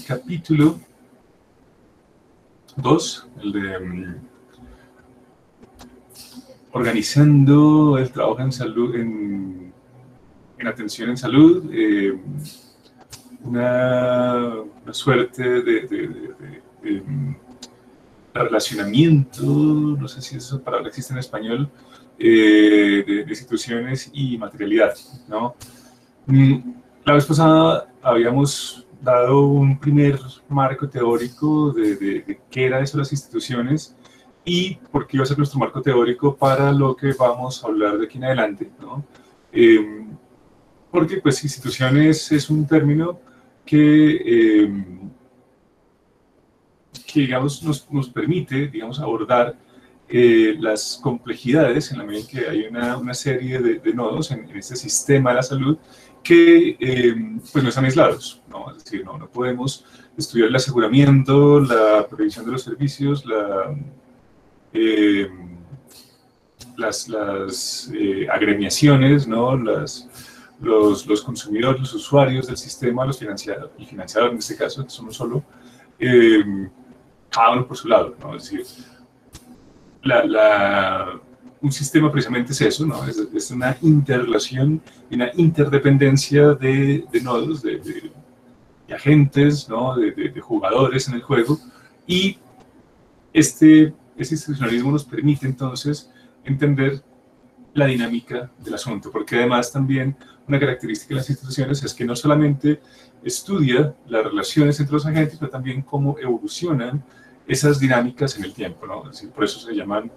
capítulo 2, el de organizando el trabajo en salud, en atención en salud, una suerte de relacionamiento, no sé si esa palabra existe en español, de instituciones y materialidad, ¿no? La vez pasada habíamos dado un primer marco teórico de qué era eso de las instituciones y por qué iba a ser nuestro marco teórico para lo que vamos a hablar de aquí en adelante, ¿no? Porque pues instituciones es un término que digamos, nos permite, digamos, abordar las complejidades en la medida en que hay una serie de nodos en este sistema de la salud que pues no están aislados, ¿no? Es decir, no podemos estudiar el aseguramiento, la previsión de los servicios, las agremiaciones, ¿no? Los consumidores, los usuarios del sistema, los financiadores, el financiador en este caso, que son uno solo, cada uno por su lado, ¿no? Es decir, un sistema precisamente es eso, ¿no? Es una interrelación y una interdependencia de nodos, de agentes, ¿no? De jugadores en el juego, y este institucionalismo nos permite entonces entender la dinámica del asunto, porque además también una característica de las instituciones es que no solamente estudia las relaciones entre los agentes, pero también cómo evolucionan esas dinámicas en el tiempo, ¿no? Es decir, por eso se llaman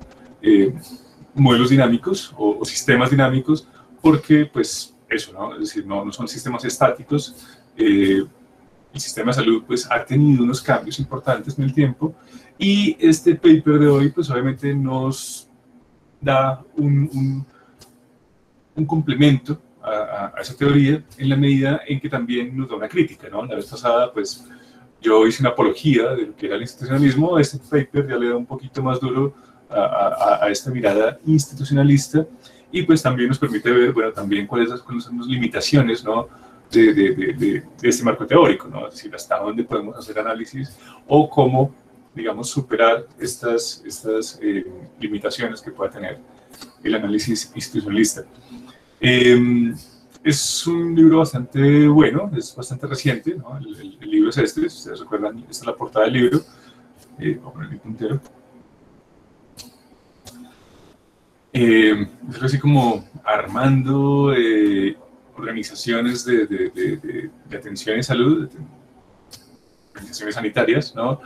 modelos dinámicos o sistemas dinámicos, porque pues eso, ¿no? Es decir, no son sistemas estáticos. El sistema de salud pues ha tenido unos cambios importantes en el tiempo, y este paper de hoy pues obviamente nos da un complemento a esa teoría en la medida en que también nos da una crítica, ¿no? La vez pasada pues yo hice una apología de lo que era el institucionalismo. Este paper ya le da un poquito más duro a esta mirada institucionalista, y pues también nos permite ver, bueno, también cuáles son las limitaciones, ¿no? de este marco teórico, ¿no? Es decir, hasta dónde podemos hacer análisis o cómo, digamos, superar estas limitaciones que pueda tener el análisis institucionalista. Es un libro bastante bueno, es bastante reciente, ¿no? El libro es este, si ustedes recuerdan, esta es la portada del libro. Voy a poner mi puntero. Es así como armando organizaciones de atención en salud, organizaciones sanitarias, ¿no?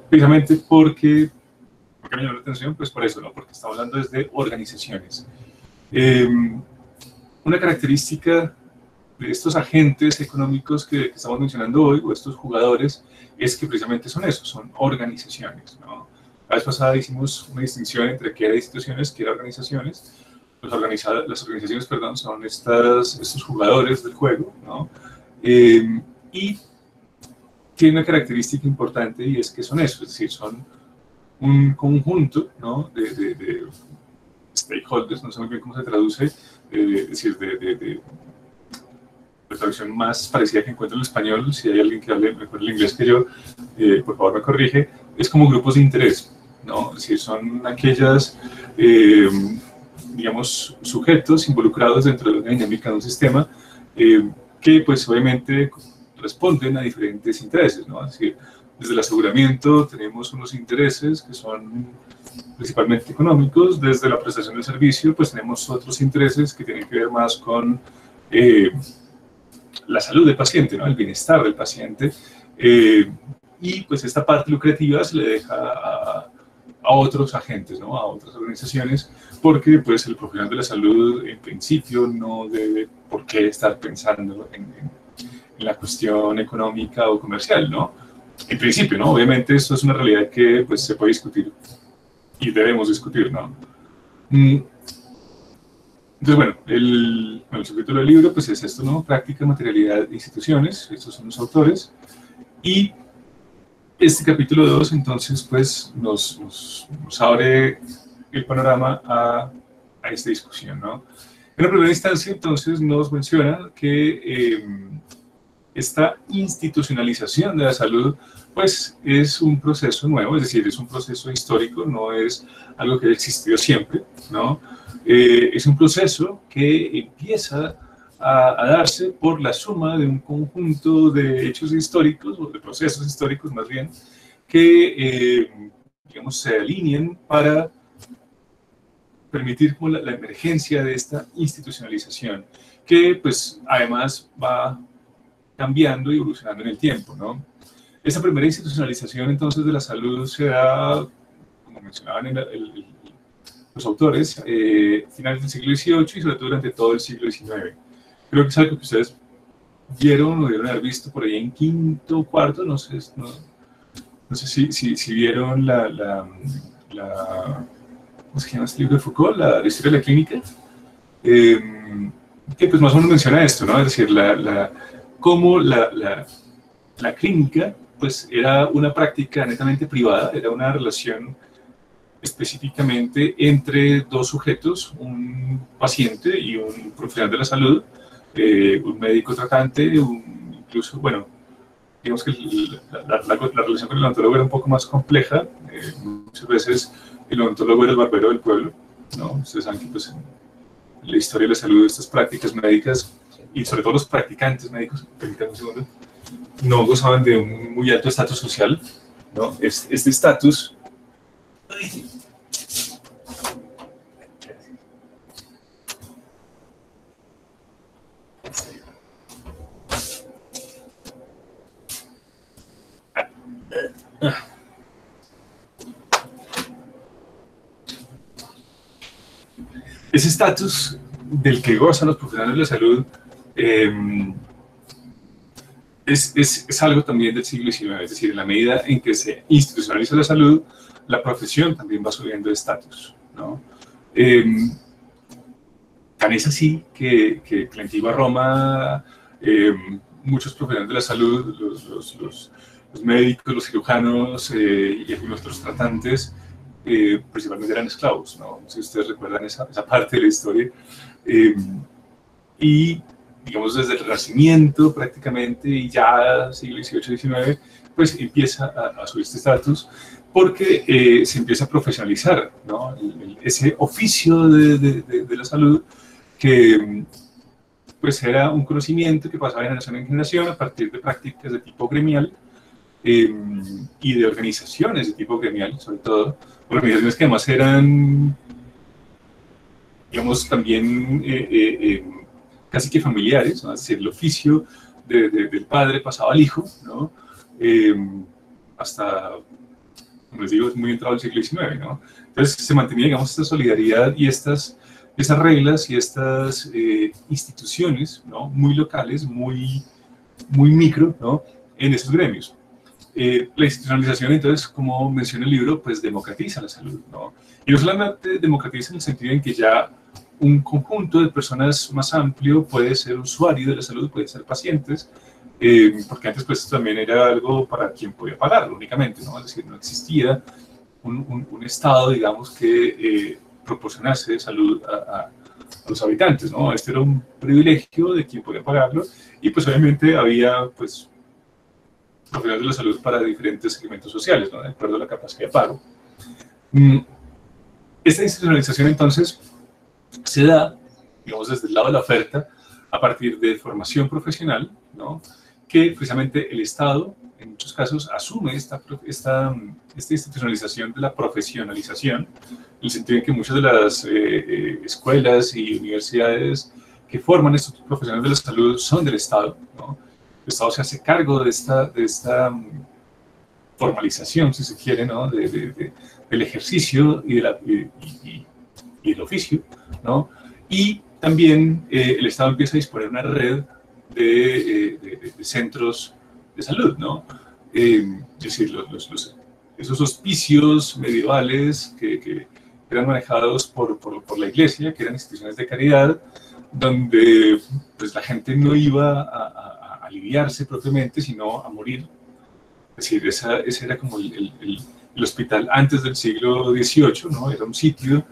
Precisamente porque me llamó la atención, pues por eso, ¿no? Porque estamos hablando desde organizaciones. Una característica de estos agentes económicos que estamos mencionando hoy, o estos jugadores, es que precisamente son eso, son organizaciones, ¿no? La vez pasada hicimos una distinción entre qué era instituciones, qué era organizaciones. Las organizaciones, perdón, son estos jugadores del juego, ¿no? Y tiene una característica importante, y es que son eso, es decir, son un conjunto, ¿no? de stakeholders, no sé muy bien cómo se traduce, es decir, la traducción más parecida que encuentro en el español, si hay alguien que hable mejor el inglés que yo, por favor me corrige, es como grupos de interés, ¿no? Es decir, son aquellas, digamos, sujetos involucrados dentro de la dinámica de un sistema que, pues, obviamente responden a diferentes intereses, ¿no? Es decir, desde el aseguramiento tenemos unos intereses que son principalmente económicos. Desde la prestación del servicio, pues tenemos otros intereses que tienen que ver más con la salud del paciente, ¿no? El bienestar del paciente, y pues esta parte lucrativa se le deja a otros agentes, ¿no? A otras organizaciones, porque pues el profesional de la salud en principio no debe por qué estar pensando en la cuestión económica o comercial, ¿no? En principio, ¿no? Obviamente esto es una realidad que pues se puede discutir y debemos discutir, ¿no? Entonces, bueno, el subtítulo del libro pues es esto, ¿no? Práctica, materialidad e instituciones. Estos son los autores. Y este capítulo 2, entonces, pues nos abre el panorama a esta discusión, ¿no? En la primera instancia, entonces, nos menciona que esta institucionalización de la salud, pues es un proceso nuevo, es decir, es un proceso histórico, no es algo que haya existido siempre, ¿no? Es un proceso que empieza a darse por la suma de un conjunto de hechos históricos, o de procesos históricos más bien, que, digamos, se alinean para permitir como la emergencia de esta institucionalización, que pues además va cambiando y evolucionando en el tiempo, ¿no? Esta primera institucionalización entonces de la salud se da, como mencionaban los autores, finales del siglo XVIII y sobre todo durante todo el siglo XIX. Creo que es algo que ustedes vieron o debieron haber visto por ahí en quinto, cuarto, no sé si vieron ¿cómo se llama este libro de Foucault? La historia de la clínica, que pues más o menos menciona esto, ¿no? Es decir, cómo la clínica pues era una práctica netamente privada, era una relación específicamente entre dos sujetos, un paciente y un profesional de la salud, un médico tratante, incluso, bueno, digamos que la relación con el odontólogo era un poco más compleja, muchas veces el odontólogo era el barbero del pueblo, ¿no? Ustedes saben que pues, en la historia de la salud, estas prácticas médicas, y sobre todo los practicantes médicos, permítanme un segundo, no gozaban de un muy alto estatus social, ¿no? Este estatus... Ese estatus del que gozan los profesionales de la salud es algo también del siglo XIX, es decir, en la medida en que se institucionaliza la salud, la profesión también va subiendo de estatus, ¿no? Tan es así que la antigua Roma, muchos profesionales de la salud, los médicos, los cirujanos y algunos otros tratantes, principalmente eran esclavos, ¿no? Si ustedes recuerdan esa parte de la historia. Y, digamos, desde el Renacimiento prácticamente, y ya siglo XVIII, XIX, pues empieza a subir este estatus, porque se empieza a profesionalizar, ¿no? Ese oficio de la salud que pues era un conocimiento que pasaba de generación en generación a partir de prácticas de tipo gremial y de organizaciones de tipo gremial, sobre todo, organizaciones que además eran, digamos, también casi que familiares, ¿no? Es decir, el oficio del padre pasaba al hijo, ¿no? Hasta, como les digo, es muy entrado el siglo XIX, ¿no? Entonces se mantenía, digamos, esta solidaridad y esas reglas y estas instituciones, ¿no? Muy locales, muy micro, ¿no? En esos gremios. La institucionalización, entonces, como menciona el libro, pues democratiza la salud, ¿no? Y no solamente democratiza en el sentido en que ya un conjunto de personas más amplio puede ser usuario de la salud, puede ser pacientes, porque antes pues también era algo para quien podía pagarlo únicamente, ¿no? Es decir, no existía un Estado, digamos, que proporcionase salud a los habitantes, ¿no? Este era un privilegio de quien podía pagarlo y pues obviamente había pues profesionales de la salud para diferentes segmentos sociales, ¿no? De acuerdo a la capacidad de pago. Esta institucionalización entonces se da, digamos, desde el lado de la oferta a partir de formación profesional, ¿no? Que precisamente el Estado, en muchos casos, asume esta institucionalización de la profesionalización, en el sentido en que muchas de las escuelas y universidades que forman estos profesionales de la salud son del Estado, ¿no? El Estado se hace cargo de esta formalización, si se quiere, ¿no? Del ejercicio y del oficio, ¿no? Y también el Estado empieza a disponer una red de centros de salud, ¿no? Es decir, esos hospicios medievales que eran manejados por la iglesia, que eran instituciones de caridad, donde pues, la gente no iba a aliviarse propiamente, sino a morir. Es decir, ese era como el hospital antes del siglo XVIII, ¿no? Era un sitio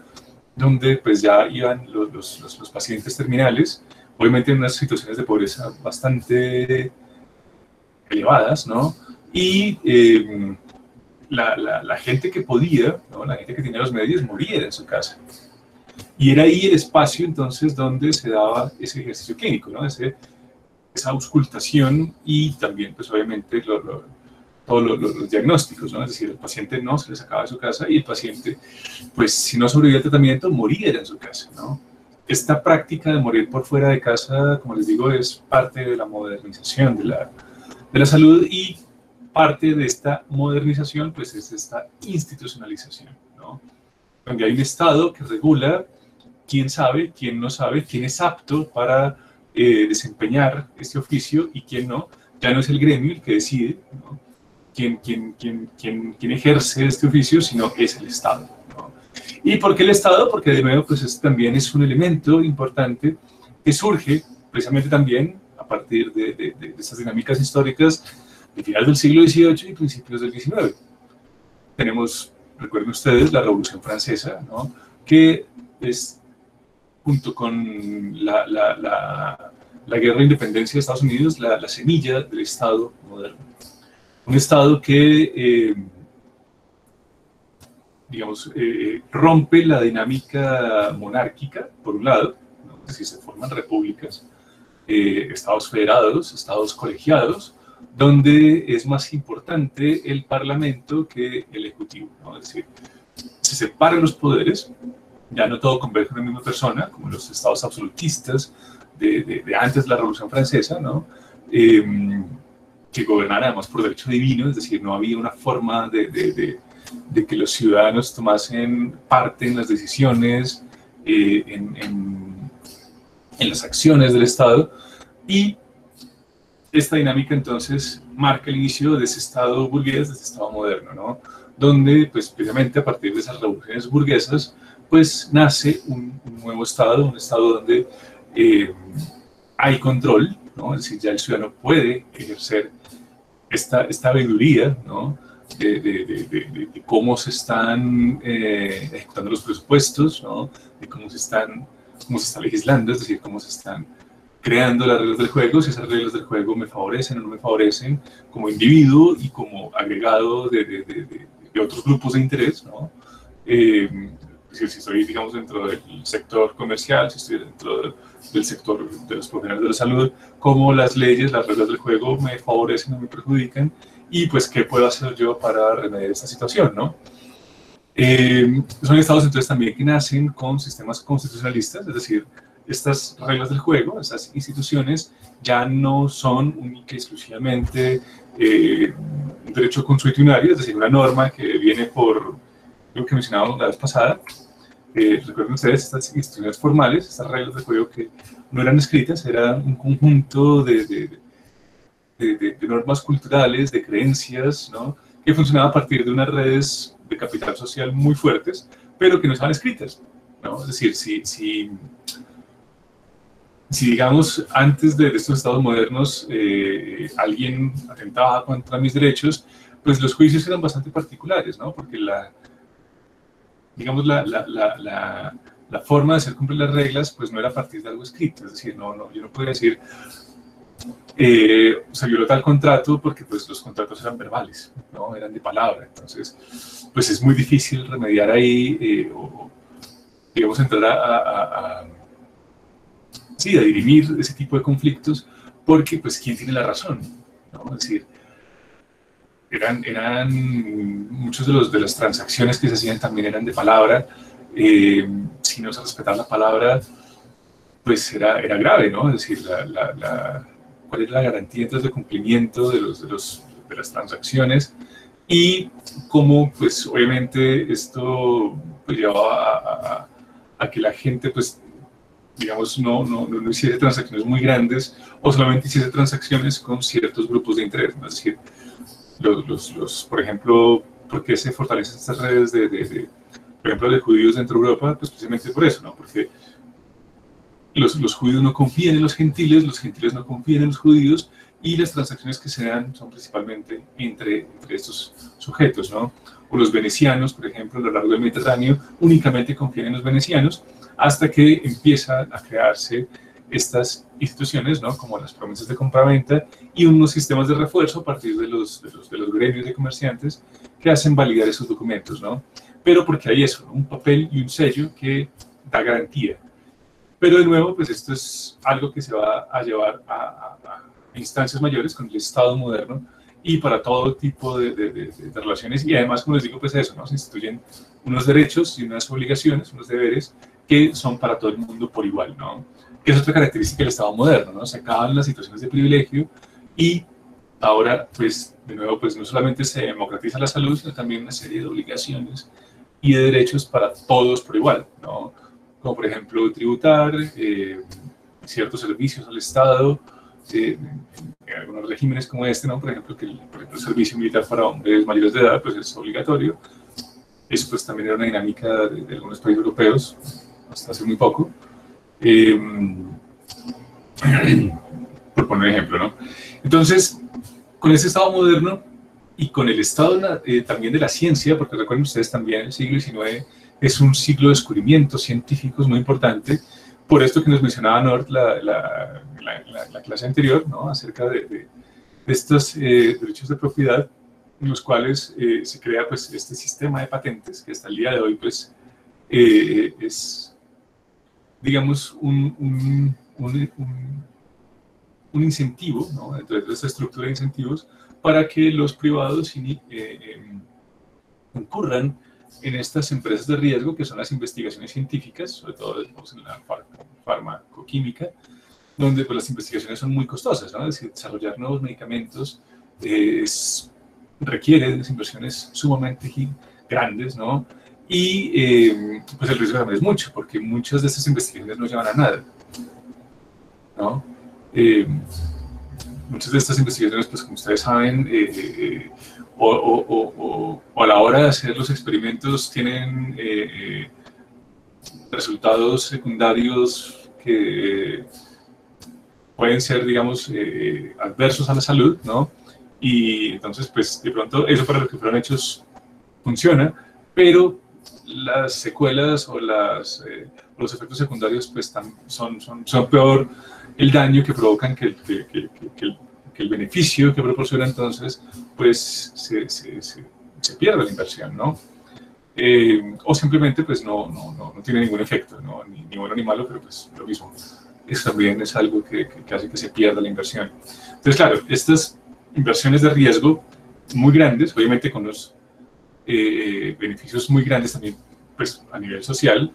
donde pues ya iban los pacientes terminales, obviamente en unas situaciones de pobreza bastante elevadas, ¿no? Y la gente que podía, ¿no? La gente que tenía los medios, moría en su casa. Y era ahí el espacio, entonces, donde se daba ese ejercicio clínico, ¿no? Esa auscultación y también, pues, obviamente, todos los diagnósticos, ¿no? Es decir, el paciente no se le sacaba de su casa y el paciente, pues, si no sobrevivía al tratamiento, moría en su casa, ¿no? Esta práctica de morir por fuera de casa, como les digo, es parte de la modernización de la salud, y parte de esta modernización, pues, es esta institucionalización, ¿no? Donde hay un Estado que regula quién sabe, quién no sabe, quién es apto para desempeñar este oficio y quién no. Ya no es el gremio el que decide, ¿no? quién ejerce este oficio, sino es el Estado, ¿no? ¿Y por qué el Estado? Porque de nuevo, pues también es un elemento importante que surge precisamente también a partir de estas dinámicas históricas de finales del siglo XVIII y principios del XIX. Tenemos, recuerden ustedes, la Revolución Francesa, ¿no? Que es, junto con la guerra de independencia de Estados Unidos, la semilla del Estado moderno. Un Estado que, digamos, rompe la dinámica monárquica, por un lado, ¿no? Es decir, se forman repúblicas, estados federados, estados colegiados, donde es más importante el parlamento que el ejecutivo, ¿no? Es decir, se separan los poderes, ya no todo converge en la misma persona, como los estados absolutistas de antes de la Revolución Francesa, ¿no? Que gobernaran además por derecho divino, es decir, no había una forma de que los ciudadanos tomasen parte en las decisiones, en las acciones del Estado, y esta dinámica entonces marca el inicio de ese Estado burgués, de ese Estado moderno, ¿no? Donde, pues, precisamente a partir de esas revoluciones burguesas, pues nace un nuevo Estado, un Estado donde hay control, ¿no? Es decir, ya el ciudadano puede ejercer esta veeduría, ¿no? De cómo se están ejecutando los presupuestos, ¿no? De cómo se está legislando, es decir, cómo se están creando las reglas del juego, si esas reglas del juego me favorecen o no me favorecen como individuo y como agregado de otros grupos de interés, ¿no? Si estoy, digamos, dentro del sector comercial, si estoy dentro del sector de los profesionales de la salud, cómo las leyes, las reglas del juego me favorecen o me perjudican, y pues qué puedo hacer yo para remediar esta situación, ¿no? Son estados entonces también que nacen con sistemas constitucionalistas, es decir, estas reglas del juego, estas instituciones ya no son única y exclusivamente un derecho consuetudinario, es decir, una norma que viene por lo que mencionábamos la vez pasada. Recuerden ustedes, estas instituciones formales, estas reglas del juego que no eran escritas, eran un conjunto de normas culturales, de creencias, ¿no? Que funcionaban a partir de unas redes de capital social muy fuertes, pero que no estaban escritas, ¿no? Es decir, si digamos, antes de estos estados modernos, alguien atentaba contra mis derechos, pues los juicios eran bastante particulares, ¿no? Porque digamos, la forma de hacer cumplir las reglas, pues no era a partir de algo escrito, es decir, yo no podía decir, se violó tal contrato porque pues los contratos eran verbales, ¿no? Eran de palabra, entonces, pues es muy difícil remediar ahí, o, digamos, entrar a dirimir ese tipo de conflictos, porque, pues, ¿quién tiene la razón? ¿No? Es decir, eran muchas de las transacciones que se hacían también eran de palabra. Si no se respetaba la palabra, pues era grave, ¿no? Es decir, ¿cuál es la garantía entonces de cumplimiento de las transacciones? Y cómo, pues, obviamente esto pues, llevaba a que la gente, pues, digamos, no hiciese transacciones muy grandes, o solamente hiciese transacciones con ciertos grupos de interés, ¿no? Es decir, por ejemplo, ¿por qué se fortalecen estas redes por ejemplo, de judíos dentro de Europa? Pues precisamente por eso, ¿no? Porque los judíos no confían en los gentiles no confían en los judíos, y las transacciones que se dan son principalmente entre estos sujetos, ¿no? O los venecianos, por ejemplo, a lo largo del Mediterráneo, únicamente confían en los venecianos, hasta que empieza a crearse estas instituciones, ¿no? Como las promesas de compraventa y unos sistemas de refuerzo a partir de los gremios de comerciantes que hacen validar esos documentos, ¿no? Pero porque hay eso, ¿no? Un papel y un sello que da garantía. Pero de nuevo, pues esto es algo que se va a llevar a instancias mayores con el Estado moderno y para todo tipo de relaciones. Y además, como les digo, pues eso, ¿no? Se instituyen unos derechos y unas obligaciones, unos deberes que son para todo el mundo por igual, ¿no? Que es otra característica del Estado moderno, ¿no? Se acaban las situaciones de privilegio y ahora, pues, de nuevo, pues no solamente se democratiza la salud, sino también una serie de obligaciones y de derechos para todos por igual, ¿no? Como por ejemplo tributar, ciertos servicios al Estado, en algunos regímenes como este, ¿no? Por ejemplo, el servicio militar para hombres mayores de edad pues es obligatorio. Eso pues también era una dinámica de algunos países europeos hasta hace muy poco. Por poner un ejemplo, ¿no? Entonces, con ese Estado moderno y con el Estado también de la ciencia, porque recuerden ustedes también el siglo XIX es un siglo de descubrimientos científicos muy importante, por esto que nos mencionaba Nord la clase anterior, ¿no? Acerca de estos derechos de propiedad, en los cuales se crea pues, este sistema de patentes, que hasta el día de hoy pues, es, digamos, un incentivo, ¿no? Dentro de esta estructura de incentivos, para que los privados concurran en estas empresas de riesgo, que son las investigaciones científicas, sobre todo en la farmacoquímica, donde pues, las investigaciones son muy costosas, ¿no? Es decir, desarrollar nuevos medicamentos requiere de inversiones sumamente grandes, ¿no? Y pues el riesgo también es mucho, porque muchas de estas investigaciones no llevan a nada, ¿no? Muchas de estas investigaciones, pues como ustedes saben, o a la hora de hacer los experimentos tienen resultados secundarios que pueden ser, digamos, adversos a la salud, ¿no? Y entonces, pues, de pronto, eso para lo que fueron hechos funciona, pero las secuelas o los efectos secundarios, pues, son peor el daño que provocan que el beneficio que proporciona, entonces, pues, se pierde la inversión, ¿no? O simplemente, pues, no tiene ningún efecto, ¿no? Ni bueno ni malo, pero, pues, lo mismo. Eso también es algo que hace que se pierda la inversión. Entonces, claro, estas inversiones de riesgo muy grandes, obviamente con los beneficios muy grandes también pues, a nivel social,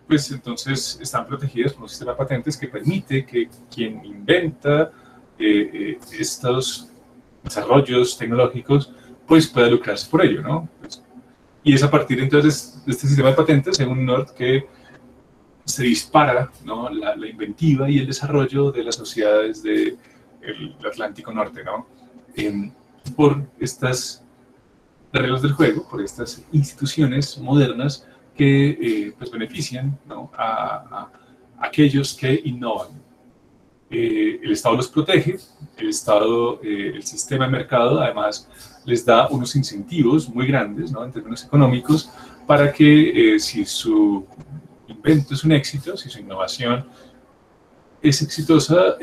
pues entonces están protegidas por un sistema de patentes que permite que quien inventa estos desarrollos tecnológicos pues pueda lucrarse por ello, ¿no? Pues, y es a partir entonces de este sistema de patentes, según Nord, que se dispara, ¿no? la inventiva y el desarrollo de las sociedades del Atlántico Norte, ¿no? Por estas reglas del juego, por estas instituciones modernas que pues benefician, ¿no? a aquellos que innovan. El Estado los protege, el Estado, el sistema de mercado, además les da unos incentivos muy grandes, ¿no? En términos económicos, para que si su invento es un éxito, si su innovación es exitosa,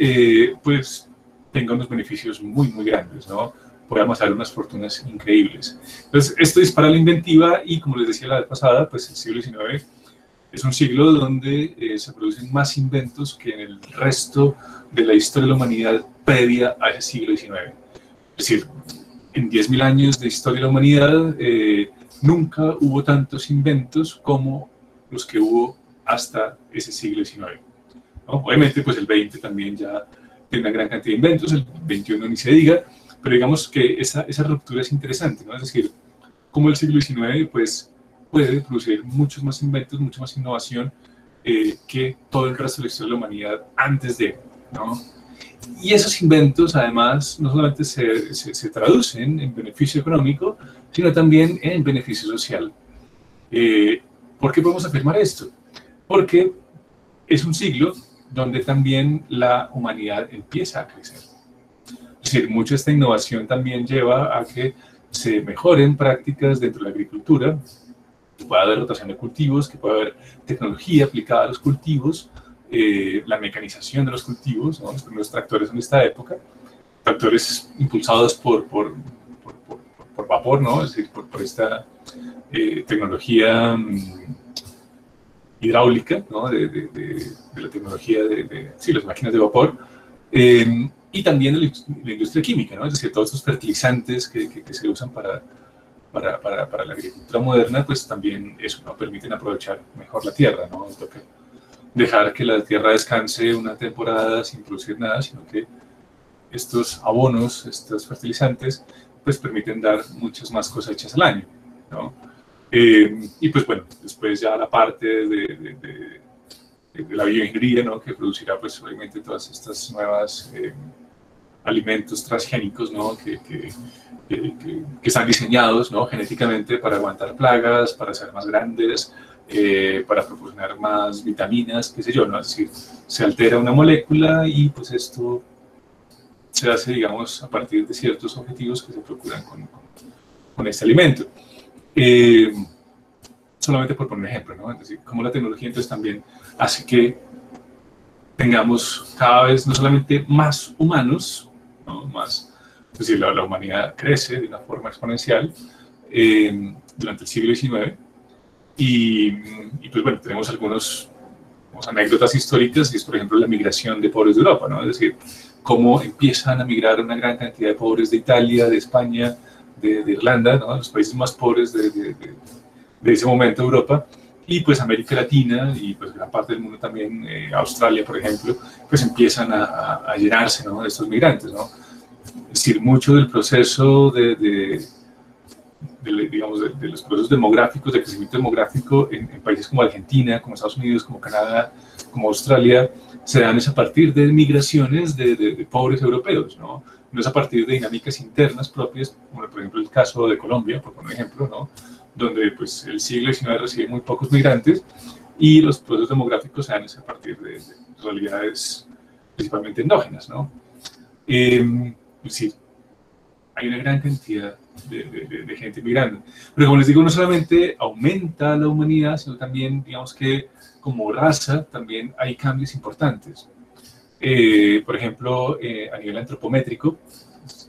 pues tenga unos beneficios muy, muy grandes, ¿no? Puede amasar unas fortunas increíbles. Entonces, esto dispara la inventiva y, como les decía la vez pasada, pues el siglo XIX es un siglo donde se producen más inventos que en el resto de la historia de la humanidad previa a ese siglo XIX. Es decir, en 10.000 años de historia de la humanidad nunca hubo tantos inventos como los que hubo hasta ese siglo XIX, ¿no? Obviamente, pues el 20 también ya tiene una gran cantidad de inventos, el 21 ni se diga, pero digamos que esa ruptura es interesante, ¿no? Es decir, como el siglo XIX pues, puede producir muchos más inventos, mucha más innovación que todo el resto de la historia de la humanidad antes de, ¿no? Y esos inventos, además, no solamente se traducen en beneficio económico, sino también en beneficio social. ¿Por qué podemos afirmar esto? Porque es un siglo donde también la humanidad empieza a crecer. Es decir, mucha de esta innovación también lleva a que se mejoren prácticas dentro de la agricultura, que pueda haber rotación de cultivos, que pueda haber tecnología aplicada a los cultivos, la mecanización de los cultivos, ¿no? Los primeros tractores en esta época, tractores impulsados por vapor, ¿no? Es decir, por esta tecnología hidráulica, ¿no? de la tecnología sí, las máquinas de vapor, y también de la industria química, ¿no? Es decir, todos estos fertilizantes que se usan para la agricultura moderna, pues también eso, ¿no? Permiten aprovechar mejor la tierra, ¿no? No toca dejar que la tierra descanse una temporada sin producir nada, sino que estos abonos, estos fertilizantes, pues permiten dar muchas más cosechas al año, ¿no? Y pues bueno, después ya la parte de la bioingeniería, ¿no? Que producirá pues obviamente todas estas nuevas alimentos transgénicos, ¿no? que están diseñados, ¿no? Genéticamente para aguantar plagas, para ser más grandes, para proporcionar más vitaminas, qué sé yo, ¿no? Es decir, se altera una molécula y pues esto se hace, digamos, a partir de ciertos objetivos que se procuran con este alimento. Solamente por poner un ejemplo, ¿no? Es decir, como la tecnología entonces también hace que tengamos cada vez no solamente más humanos, ¿no? Más, es decir, la humanidad crece de una forma exponencial durante el siglo XIX y pues bueno, tenemos algunas anécdotas históricas, y es por ejemplo la migración de pobres de Europa, ¿no? Es decir, cómo empiezan a migrar una gran cantidad de pobres de Italia, de España, de Irlanda, ¿no? Los países más pobres de ese momento de Europa, y pues América Latina y pues gran parte del mundo también, Australia por ejemplo, pues empiezan a llenarse, ¿no? De estos migrantes, ¿no? Es decir, mucho del proceso digamos, de los procesos demográficos, de crecimiento demográfico en países como Argentina, como Estados Unidos, como Canadá, como Australia, se dan es a partir de migraciones de pobres europeos, ¿no? No es a partir de dinámicas internas propias, como por ejemplo el caso de Colombia, por poner un ejemplo, ¿no? Donde pues, el siglo XIX recibe muy pocos migrantes y los procesos demográficos se dan a partir de realidades principalmente endógenas, ¿no? Es decir, hay una gran cantidad de gente migrando. Pero como les digo, no solamente aumenta la humanidad, sino también, digamos que como raza, también hay cambios importantes. Por ejemplo, a nivel antropométrico,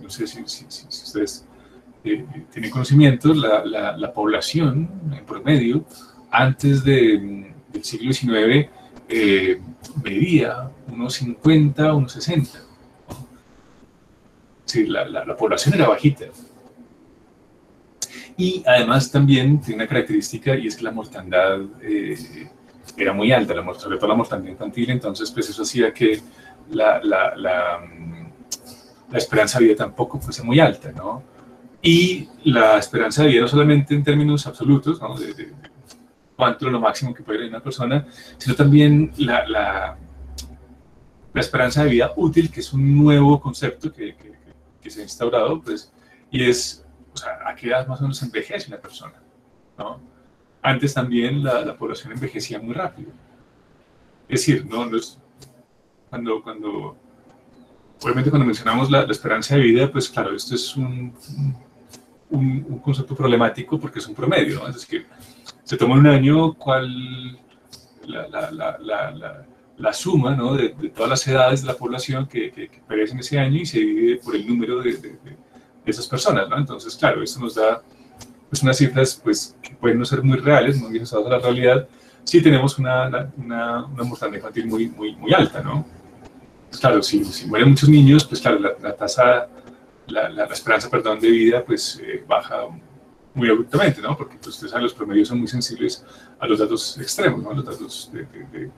no sé si ustedes tienen conocimiento, la población en promedio antes del siglo XIX medía unos 50, unos 60. ¿No? Sí, la población era bajita. Y además también tiene una característica, y es que la mortandad era muy alta, sobre todo la mortandad infantil. Entonces pues eso hacía que la esperanza de vida tampoco fuese muy alta, ¿no? Y la esperanza de vida no solamente en términos absolutos, ¿no? de cuánto es lo máximo que puede vivir una persona, sino también la esperanza de vida útil, que es un nuevo concepto que se ha instaurado, pues, y es, o sea, a qué edad más o menos envejece una persona, ¿no? Antes también la población envejecía muy rápido. Es decir, no es, obviamente cuando mencionamos la esperanza de vida, pues claro, esto es un concepto problemático porque es un promedio, ¿no? Es decir, se toma un año la suma, ¿no? de todas las edades de la población que perecen ese año y se divide por el número de esas personas, ¿no? Entonces, claro, esto nos da pues, unas cifras pues, que pueden no ser muy reales, muy ajustadas a la realidad, si tenemos una mortalidad infantil muy alta, ¿no? Pues, claro, si mueren muchos niños, pues claro, la tasa, la esperanza, perdón, de vida, pues baja muy abruptamente, ¿no? Porque pues, ustedes saben, los promedios son muy sensibles a los datos extremos, ¿no? Los datos de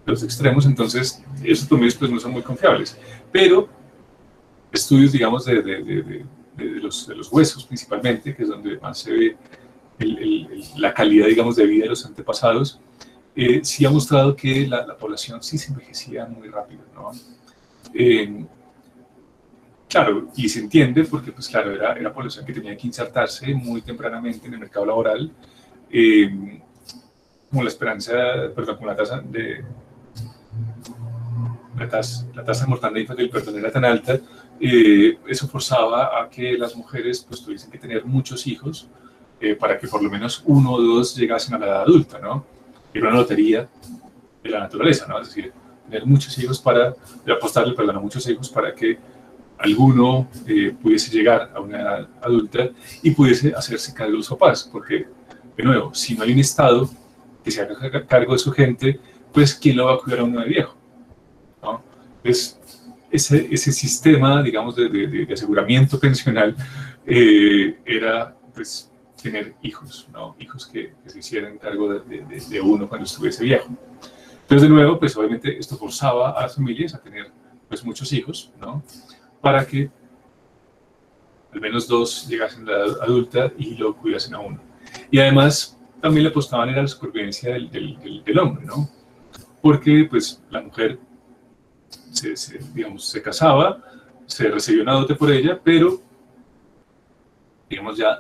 los extremos, entonces esos promedios pues no son muy confiables. Pero estudios, digamos, de los huesos principalmente, que es donde más se ve la calidad, digamos, de vida de los antepasados, sí ha mostrado que la población sí se envejecía muy rápido, ¿no? Claro, y se entiende porque, pues claro, era población que tenía que insertarse muy tempranamente en el mercado laboral, como la esperanza, perdón, como la tasa de mortalidad infantil, perdón, era tan alta, eso forzaba a que las mujeres pues tuviesen que tener muchos hijos para que por lo menos uno o dos llegasen a la edad adulta, ¿no? Era una lotería de la naturaleza, ¿no? Es decir, tener muchos hijos apostarle, perdón, a muchos hijos para que alguno pudiese llegar a una edad adulta y pudiese hacerse cargo de los papás, porque, de nuevo, si no hay un Estado que se haga cargo de su gente, pues ¿quién lo va a cuidar a uno de viejo? ¿No? Entonces, ese sistema, digamos, de aseguramiento pensional era, pues, tener hijos, ¿no? Hijos que se hicieran cargo de uno cuando estuviese viejo. Entonces, de nuevo, pues obviamente esto forzaba a las familias a tener, pues, muchos hijos, ¿no? Para que al menos dos llegasen a la edad adulta y lo cuidasen a uno. Y además, también le apostaban a la supervivencia del hombre, ¿no? Porque, pues, la mujer digamos, se casaba, se recibía una dote por ella, pero, digamos, ya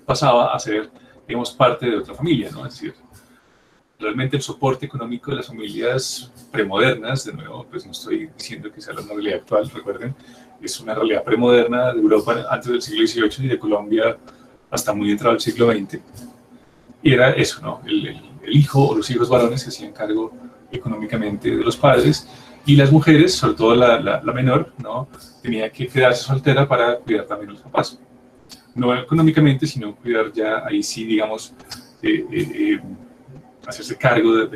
pasaba a ser, digamos, parte de otra familia, ¿no? Es decir, realmente el soporte económico de las familias premodernas, de nuevo, pues no estoy diciendo que sea la realidad actual, recuerden, es una realidad premoderna de Europa antes del siglo XVIII y de Colombia hasta muy entrado al siglo XX. Y era eso, ¿no? El hijo o los hijos varones se hacían cargo económicamente de los padres, y las mujeres, sobre todo la menor, ¿no? Tenía que quedarse soltera para cuidar también a los papás. No económicamente, sino cuidar ya, ahí sí, digamos, hacerse cargo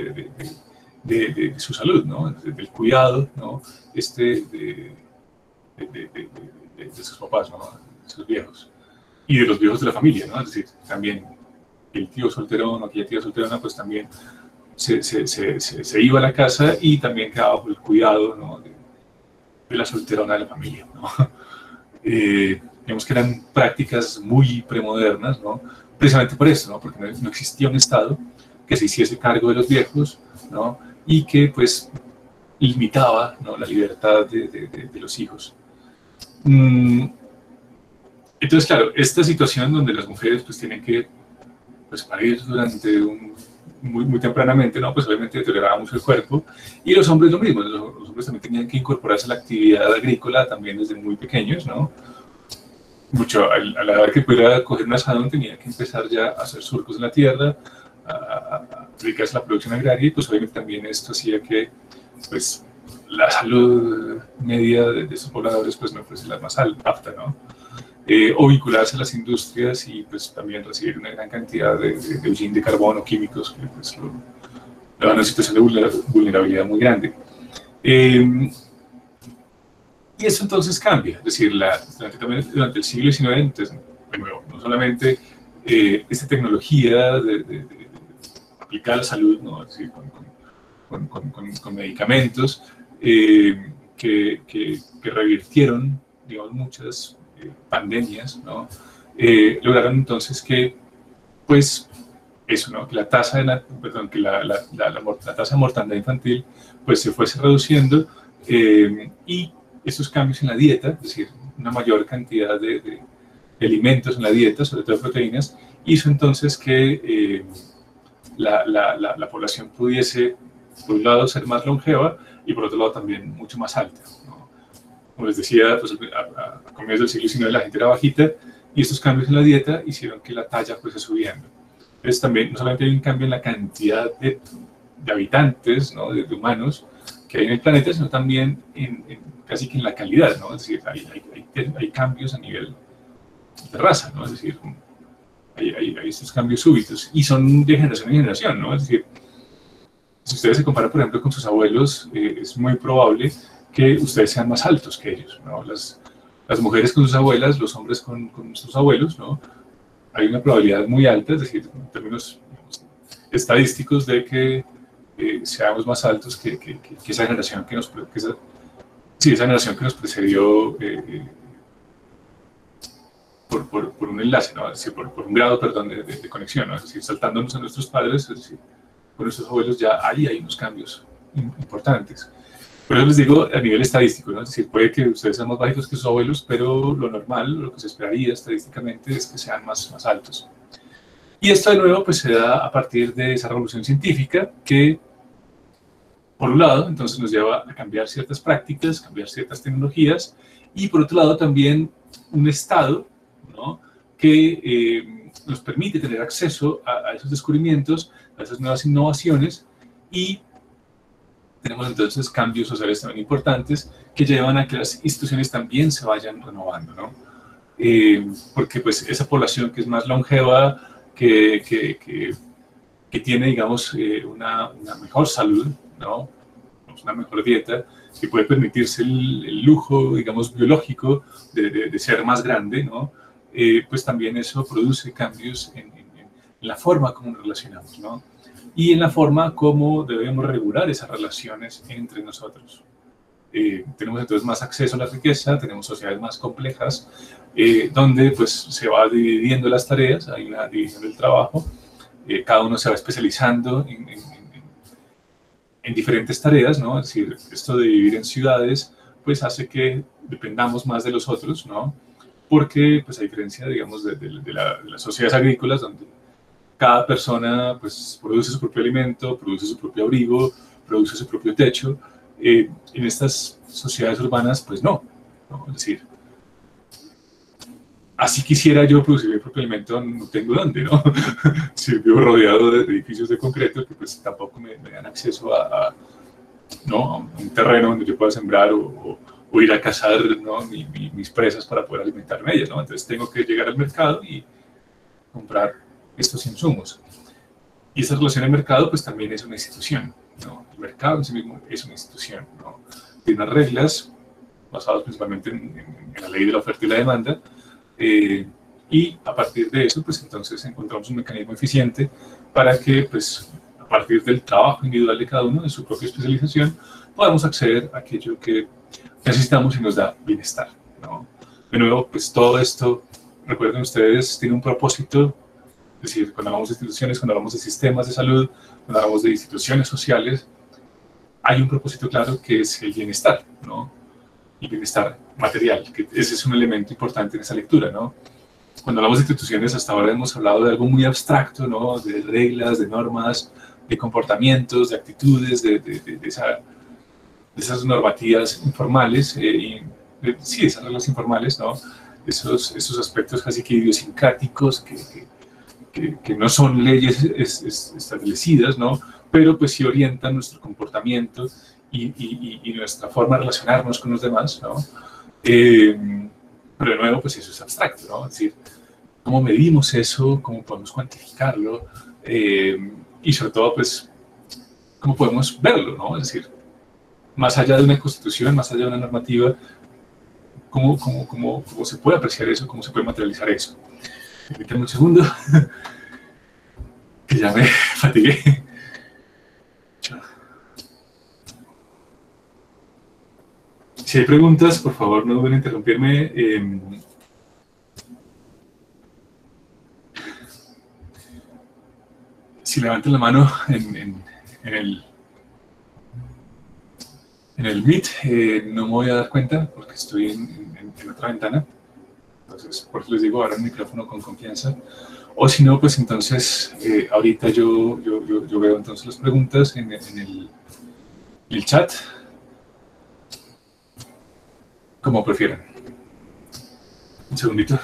de su salud, ¿no? Del cuidado, ¿no? De sus papás, ¿no? De sus viejos. Y de los viejos de la familia, ¿no? Es decir, también el tío solterón o aquella tía solterona, pues también se iba a la casa y también quedaba bajo el cuidado, ¿no? de la solterona de la familia, ¿no? Digamos que eran prácticas muy premodernas, ¿no? Precisamente por eso, ¿no? Porque no existía un Estado que se hiciese cargo de los viejos, ¿no? Y que, pues, limitaba, ¿no? La libertad de los hijos. Entonces, claro, esta situación donde las mujeres pues tienen que, pues, parir durante muy tempranamente, ¿no? Pues obviamente deterioraba mucho el cuerpo, y los hombres lo mismo, los hombres también tenían que incorporarse a la actividad agrícola también desde muy pequeños, ¿no? A la edad que pudiera coger un asadón tenía que empezar ya a hacer surcos en la tierra, a dedicarse a la producción agraria, y pues obviamente también esto hacía que, pues, la salud media de estos pobladores pues no fuese la más apta, ¿no? O vincularse a las industrias y pues también recibir una gran cantidad de hollín de carbono, químicos, que pues lo dan a una situación de vulnerabilidad muy grande. Y eso entonces cambia, es decir, durante el siglo XIX, entonces, de nuevo, no solamente esta tecnología aplicada a la salud, ¿no? Es decir, con medicamentos que revirtieron, digamos, muchas pandemias, ¿no? Lograron entonces que, pues, eso, ¿no? Que la tasa la tasa de mortandad infantil, pues, se fuese reduciendo, y esos cambios en la dieta, es decir, una mayor cantidad de alimentos en la dieta, sobre todo proteínas, hizo entonces que la población pudiese, por un lado, ser más longeva y por otro lado también mucho más alta, ¿no? Como les decía, pues, a comienzos del siglo XIX la gente era bajita, y estos cambios en la dieta hicieron que la talla fuese subiendo. Entonces también, no solamente hay un cambio en la cantidad de habitantes, ¿no? de humanos que hay en el planeta, sino también casi que en la calidad, ¿no? Es decir, hay cambios a nivel de raza, ¿no? Es decir, hay estos cambios súbitos y son de generación en generación, ¿no? Es decir, si ustedes se comparan, por ejemplo, con sus abuelos, es muy probable que ustedes sean más altos que ellos, ¿no? Las mujeres con sus abuelas, los hombres con sus abuelos, ¿no? Hay una probabilidad muy alta, es decir, en términos, digamos, estadísticos, de que seamos más altos que esa generación que nos precedió por un enlace, ¿no? Es decir, por un grado, perdón, de conexión, ¿no? Es decir, saltándonos a nuestros padres, es decir, con nuestros abuelos ya ahí hay unos cambios importantes. Por eso les digo a nivel estadístico, ¿no? Es decir, puede que ustedes sean más bajitos que sus abuelos, pero lo normal, lo que se esperaría estadísticamente es que sean más altos. Y esto de nuevo pues se da a partir de esa revolución científica que, por un lado, entonces nos lleva a cambiar ciertas prácticas, cambiar ciertas tecnologías, y por otro lado también un Estado, ¿no? Que nos permite tener acceso a esos descubrimientos, a esas nuevas innovaciones, y Tenemos entonces cambios sociales también importantes que llevan a que las instituciones también se vayan renovando, ¿no? Porque pues esa población que es más longeva, que, que, que, que tiene, digamos, una mejor salud, ¿no? Una mejor dieta, que puede permitirse el lujo, digamos, biológico de ser más grande, ¿no? Pues también eso produce cambios en la forma como nos relacionamos, ¿no? Y en la forma como debemos regular esas relaciones entre nosotros. Tenemos entonces más acceso a la riqueza, tenemos sociedades más complejas, donde pues se va dividiendo las tareas, hay una división del trabajo, cada uno se va especializando en diferentes tareas, ¿no? Es decir, esto de vivir en ciudades, pues hace que dependamos más de los otros, ¿no? Porque, pues a diferencia, digamos, de las sociedades agrícolas, donde cada persona, pues, produce su propio alimento, produce su propio abrigo, produce su propio techo, en estas sociedades urbanas, pues no, es decir, así quisiera yo producir mi propio alimento, no tengo dónde, ¿no? Si vivo rodeado de edificios de concreto que pues tampoco me dan acceso ¿no? a un terreno donde yo pueda sembrar o ir a cazar, ¿no? mis presas para poder alimentarme ellas, ¿no? Entonces tengo que llegar al mercado y comprar estos insumos. Y esa relación al mercado pues también es una institución, ¿no? El mercado en sí mismo es una institución, ¿no? Tiene unas reglas basadas principalmente en la ley de la oferta y la demanda, y a partir de eso, pues entonces encontramos un mecanismo eficiente para que, pues, a partir del trabajo individual de cada uno, de su propia especialización, podamos acceder a aquello que necesitamos y nos da bienestar, ¿no? De nuevo, pues todo esto, recuerden ustedes, tiene un propósito, es decir, cuando hablamos de instituciones, cuando hablamos de sistemas de salud, cuando hablamos de instituciones sociales, hay un propósito claro que es el bienestar, ¿no? Y bienestar material, que ese es un elemento importante en esa lectura, ¿no? Cuando hablamos de instituciones, hasta ahora hemos hablado de algo muy abstracto, ¿no? De reglas, de normas, de comportamientos, de actitudes, de esas normativas informales, sí, esas reglas informales, ¿no? Esos aspectos casi que idiosincráticos, que no son leyes establecidas, ¿no? Pero pues sí orientan nuestro comportamiento y nuestra forma de relacionarnos con los demás, ¿no? Pero de nuevo, pues eso es abstracto, ¿no? Es decir, ¿cómo medimos eso? ¿Cómo podemos cuantificarlo? Y sobre todo, pues, ¿cómo podemos verlo, ¿no? Es decir, más allá de una constitución, más allá de una normativa, ¿cómo se puede apreciar eso? ¿Cómo se puede materializar eso? Permítanme un segundo, que ya me fatigué. Si hay preguntas, por favor, no duden en interrumpirme. Si levantan la mano en el Meet, no me voy a dar cuenta porque estoy en otra ventana. Entonces, por eso les digo, ahora el micrófono con confianza. O si no, pues entonces, ahorita yo veo entonces las preguntas en el chat, como prefieran. Un segundito.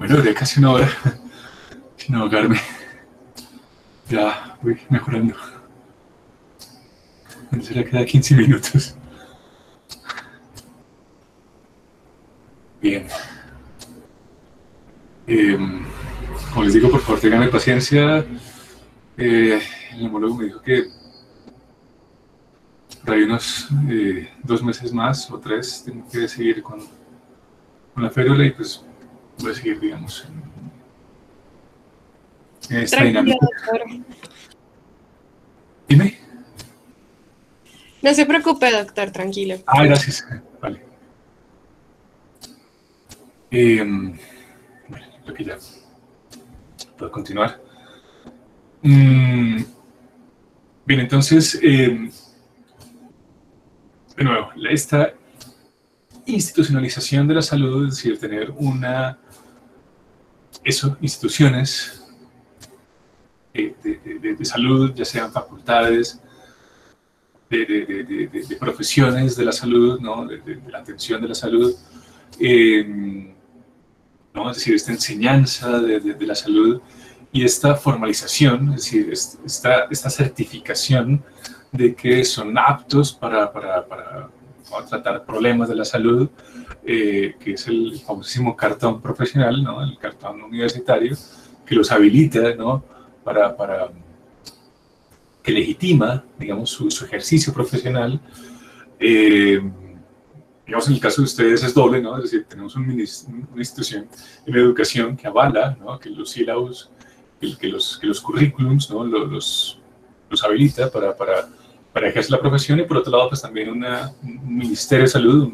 Bueno, duré casi una hora sin ahogarme. Ya voy mejorando. Será que da 15 minutos. Bien. Como les digo, por favor, tengan paciencia. El neumólogo me dijo que por ahí unos 2 meses más o 3 tengo que seguir con la férula y pues voy a seguir, digamos, en esta dinámica. Doctor. Dime. No se preocupe, doctor, tranquilo. Ah, gracias. Vale. Bueno, creo que ya puedo continuar. Bien, entonces, de nuevo, esta institucionalización de la salud, es decir, tener instituciones de salud, ya sean facultades, de profesiones de la salud, ¿no? de la atención de la salud, ¿no? Es decir, esta enseñanza de la salud y esta formalización, es decir, esta certificación de que son aptos para tratar problemas de la salud, que es el famosísimo cartón profesional, ¿no? El cartón universitario, que los habilita, ¿no? Que legitima, digamos, su ejercicio profesional. Digamos, en el caso de ustedes es doble, ¿no? Es decir, tenemos una institución en educación que avala, ¿no? Que los sílabos, que los currículums, ¿no? los habilita para ejercer la profesión, y por otro lado, pues también un ministerio de salud,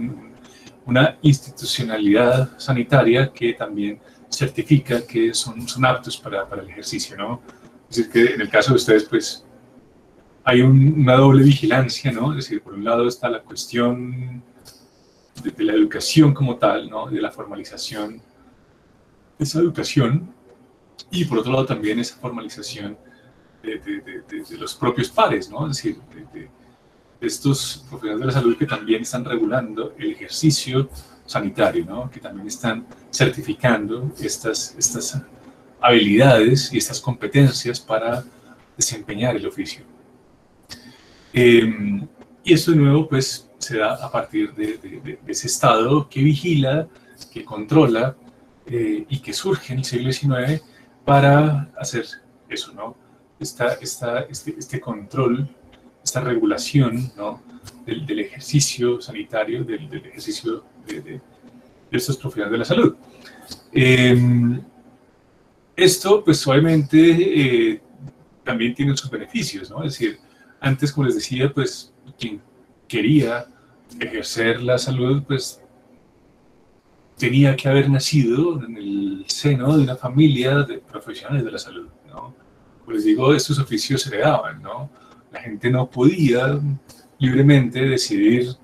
una institucionalidad sanitaria que también certifica que son aptos para el ejercicio, ¿no? Es decir, que en el caso de ustedes, pues, hay una doble vigilancia, ¿no? Es decir, por un lado está la cuestión de la educación como tal, ¿no? De la formalización de esa educación, y por otro lado también esa formalización de los propios pares, ¿no? Es decir, de estos profesionales de la salud que también están regulando el ejercicio sanitario, ¿no? Que también están certificando estas habilidades y estas competencias para desempeñar el oficio. Y esto de nuevo, pues, se da a partir de ese Estado que vigila, que controla y que surge en el siglo XIX para hacer eso, ¿no? Este control, esta regulación, ¿no? del ejercicio sanitario, del ejercicio de estos profesionales de la salud. Esto, pues, obviamente, también tiene sus beneficios, ¿no? Es decir, antes, como les decía, pues, quien quería ejercer la salud, pues, tenía que haber nacido en el seno de una familia de profesionales de la salud, ¿no? Como les digo, estos oficios se heredaban, ¿no? La gente no podía libremente decidir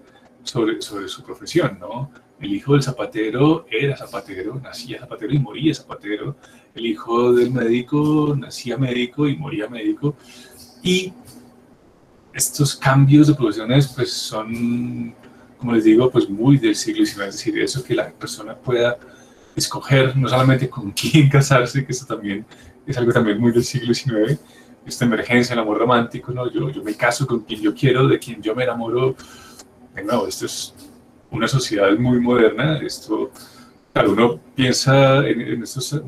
sobre su profesión, ¿no? El hijo del zapatero era zapatero, nacía zapatero y moría zapatero. El hijo del médico nacía médico y moría médico. Y estos cambios de profesiones, pues, son, como les digo, pues, muy del siglo XIX. Es decir, eso, que la persona pueda escoger no solamente con quién casarse, que eso también es algo también muy del siglo XIX, esta emergencia del amor romántico, ¿no? Yo me caso con quien yo quiero, de quien yo me enamoro. De nuevo, esto es una sociedad muy moderna. Esto, claro, uno piensa en estas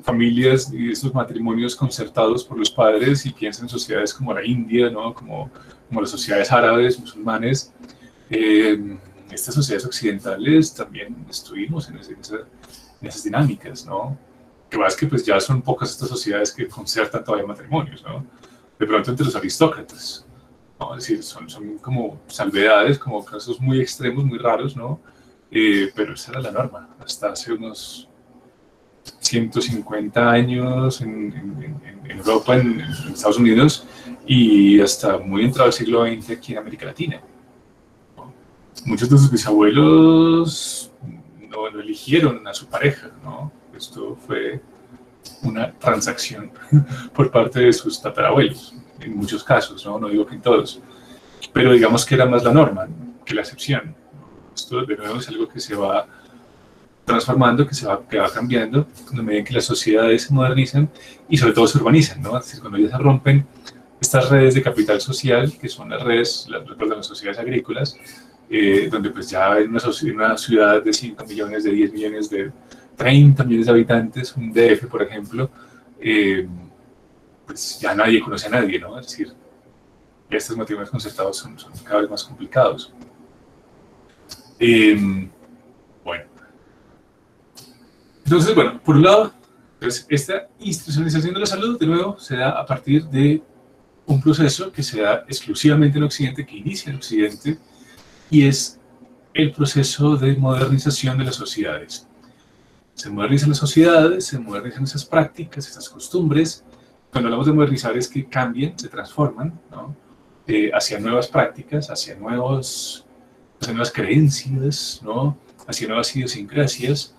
familias y estos matrimonios concertados por los padres y piensa en sociedades como la India, ¿no? como las sociedades árabes, musulmanes. Estas sociedades occidentales también estuvimos en esas dinámicas, ¿no? Que más que, pues, ya son pocas estas sociedades que concertan todavía matrimonios, ¿no? De pronto entre los aristócratas, ¿no? Es decir, son como salvedades, como casos muy extremos, muy raros, ¿no? Pero esa era la norma, hasta hace unos 150 años en Europa, en Estados Unidos, y hasta muy entrado el siglo XX aquí en América Latina, ¿no? Muchos de sus bisabuelos no eligieron a su pareja, ¿no? Esto fue una transacción por parte de sus tatarabuelos, en muchos casos, ¿no? No digo que en todos, pero digamos que era más la norma que la excepción. Esto, de nuevo, es algo que se va transformando, que va cambiando, cuando medida que las sociedades se modernizan y sobre todo se urbanizan, ¿no? Es decir, cuando ya se rompen estas redes de capital social, que son las redes, las sociedades agrícolas, donde pues ya en una ciudad de 5 millones, de 10 millones, de 30 millones de habitantes, un DF, por ejemplo, pues ya nadie conoce a nadie, ¿no? Es decir, estos matrimonios concertados son cada vez más complicados. Bueno. Entonces, bueno, por un lado, pues, esta institucionalización de la salud, de nuevo, se da a partir de un proceso que se da exclusivamente en Occidente, que inicia en Occidente, y es el proceso de modernización de las sociedades. Se modernizan las sociedades, se modernizan esas prácticas, esas costumbres. Cuando hablamos de modernizar es que cambian, se transforman, ¿no? Hacia nuevas prácticas, hacia nuevas creencias, ¿no? Hacia nuevas idiosincrasias,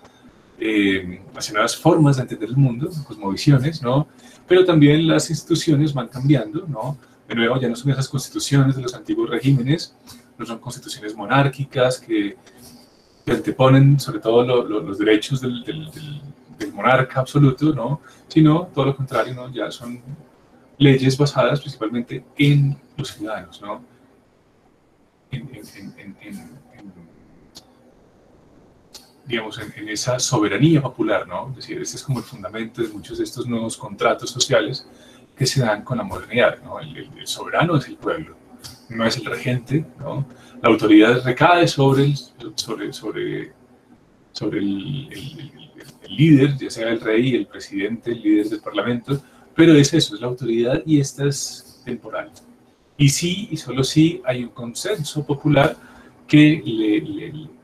hacia nuevas formas de entender el mundo, cosmovisiones, ¿no? Pero también las instituciones van cambiando, ¿no? De nuevo, ya no son esas constituciones de los antiguos regímenes, no son constituciones monárquicas que anteponen sobre todo los derechos del monarca absoluto, ¿no? Sino todo lo contrario, ¿no? Ya son leyes basadas principalmente en los ciudadanos, ¿no? Digamos, en esa soberanía popular, ¿no? Es decir, ese es como el fundamento de muchos de estos nuevos contratos sociales que se dan con la modernidad, ¿no? El soberano es el pueblo, no es el regente, ¿no? La autoridad recae sobre el líder, ya sea el rey, el presidente, el líder del parlamento, pero es eso, es la autoridad y esta es temporal. Y sí, y solo sí, hay un consenso popular que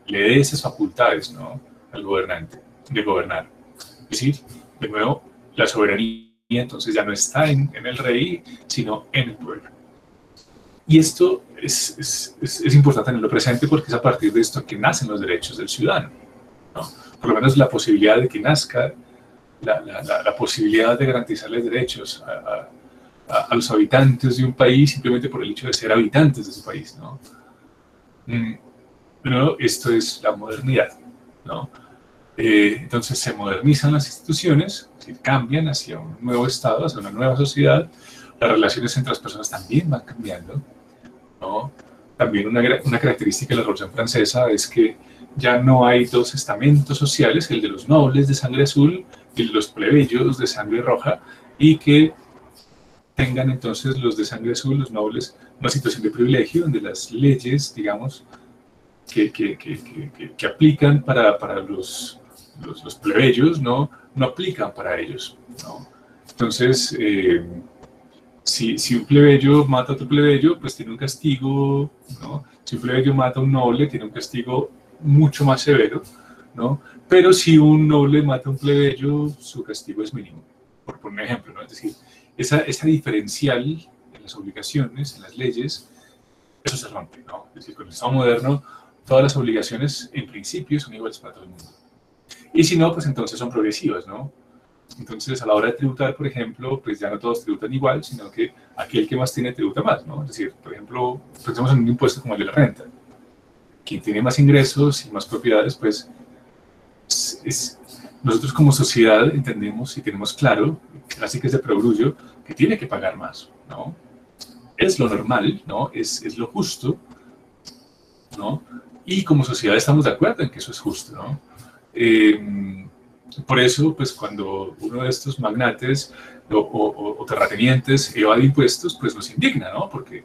le dé esas facultades, ¿no? Al gobernante de gobernar. Es decir, de nuevo, la soberanía entonces ya no está en el rey, sino en el pueblo. Y esto es importante tenerlo presente porque es a partir de esto que nacen los derechos del ciudadano, ¿no? Por lo menos la posibilidad de que nazca, la posibilidad de garantizarles derechos a los habitantes de un país simplemente por el hecho de ser habitantes de su país, ¿no? Pero esto es la modernidad, ¿no? Entonces se modernizan las instituciones, cambian hacia un nuevo estado, hacia una nueva sociedad. Las relaciones entre las personas también van cambiando, ¿no? También una característica de la Revolución Francesa es que ya no hay dos estamentos sociales, el de los nobles de sangre azul y el de los plebeyos de sangre roja, y que tengan entonces los de sangre azul, los nobles, una situación de privilegio donde las leyes, digamos, que aplican para los plebeyos, no aplican para ellos, ¿no? Entonces, si un plebeyo mata a otro plebeyo, pues tiene un castigo, ¿no? Si un plebeyo mata a un noble, tiene un castigo mucho más severo, ¿no? Pero si un noble mata a un plebeyo, su castigo es mínimo, por un ejemplo, ¿no? Es decir, esa diferencial en las obligaciones, en las leyes, eso se rompe, ¿no? Es decir, con el Estado moderno, todas las obligaciones en principio son iguales para todo el mundo. Y si no, pues entonces son progresivas, ¿no? Entonces, a la hora de tributar, por ejemplo, pues ya no todos tributan igual, sino que aquel que más tiene tributa más, ¿no? Es decir, por ejemplo, pensemos en un impuesto como el de la renta. Quien tiene más ingresos y más propiedades, pues nosotros como sociedad entendemos y tenemos claro, así que es de perogrullo, que tiene que pagar más, ¿no? Es lo normal, ¿no? Es lo justo, ¿no? Y como sociedad estamos de acuerdo en que eso es justo, ¿no? Por eso, pues cuando uno de estos magnates o terratenientes evade impuestos, pues nos indigna, ¿no? Porque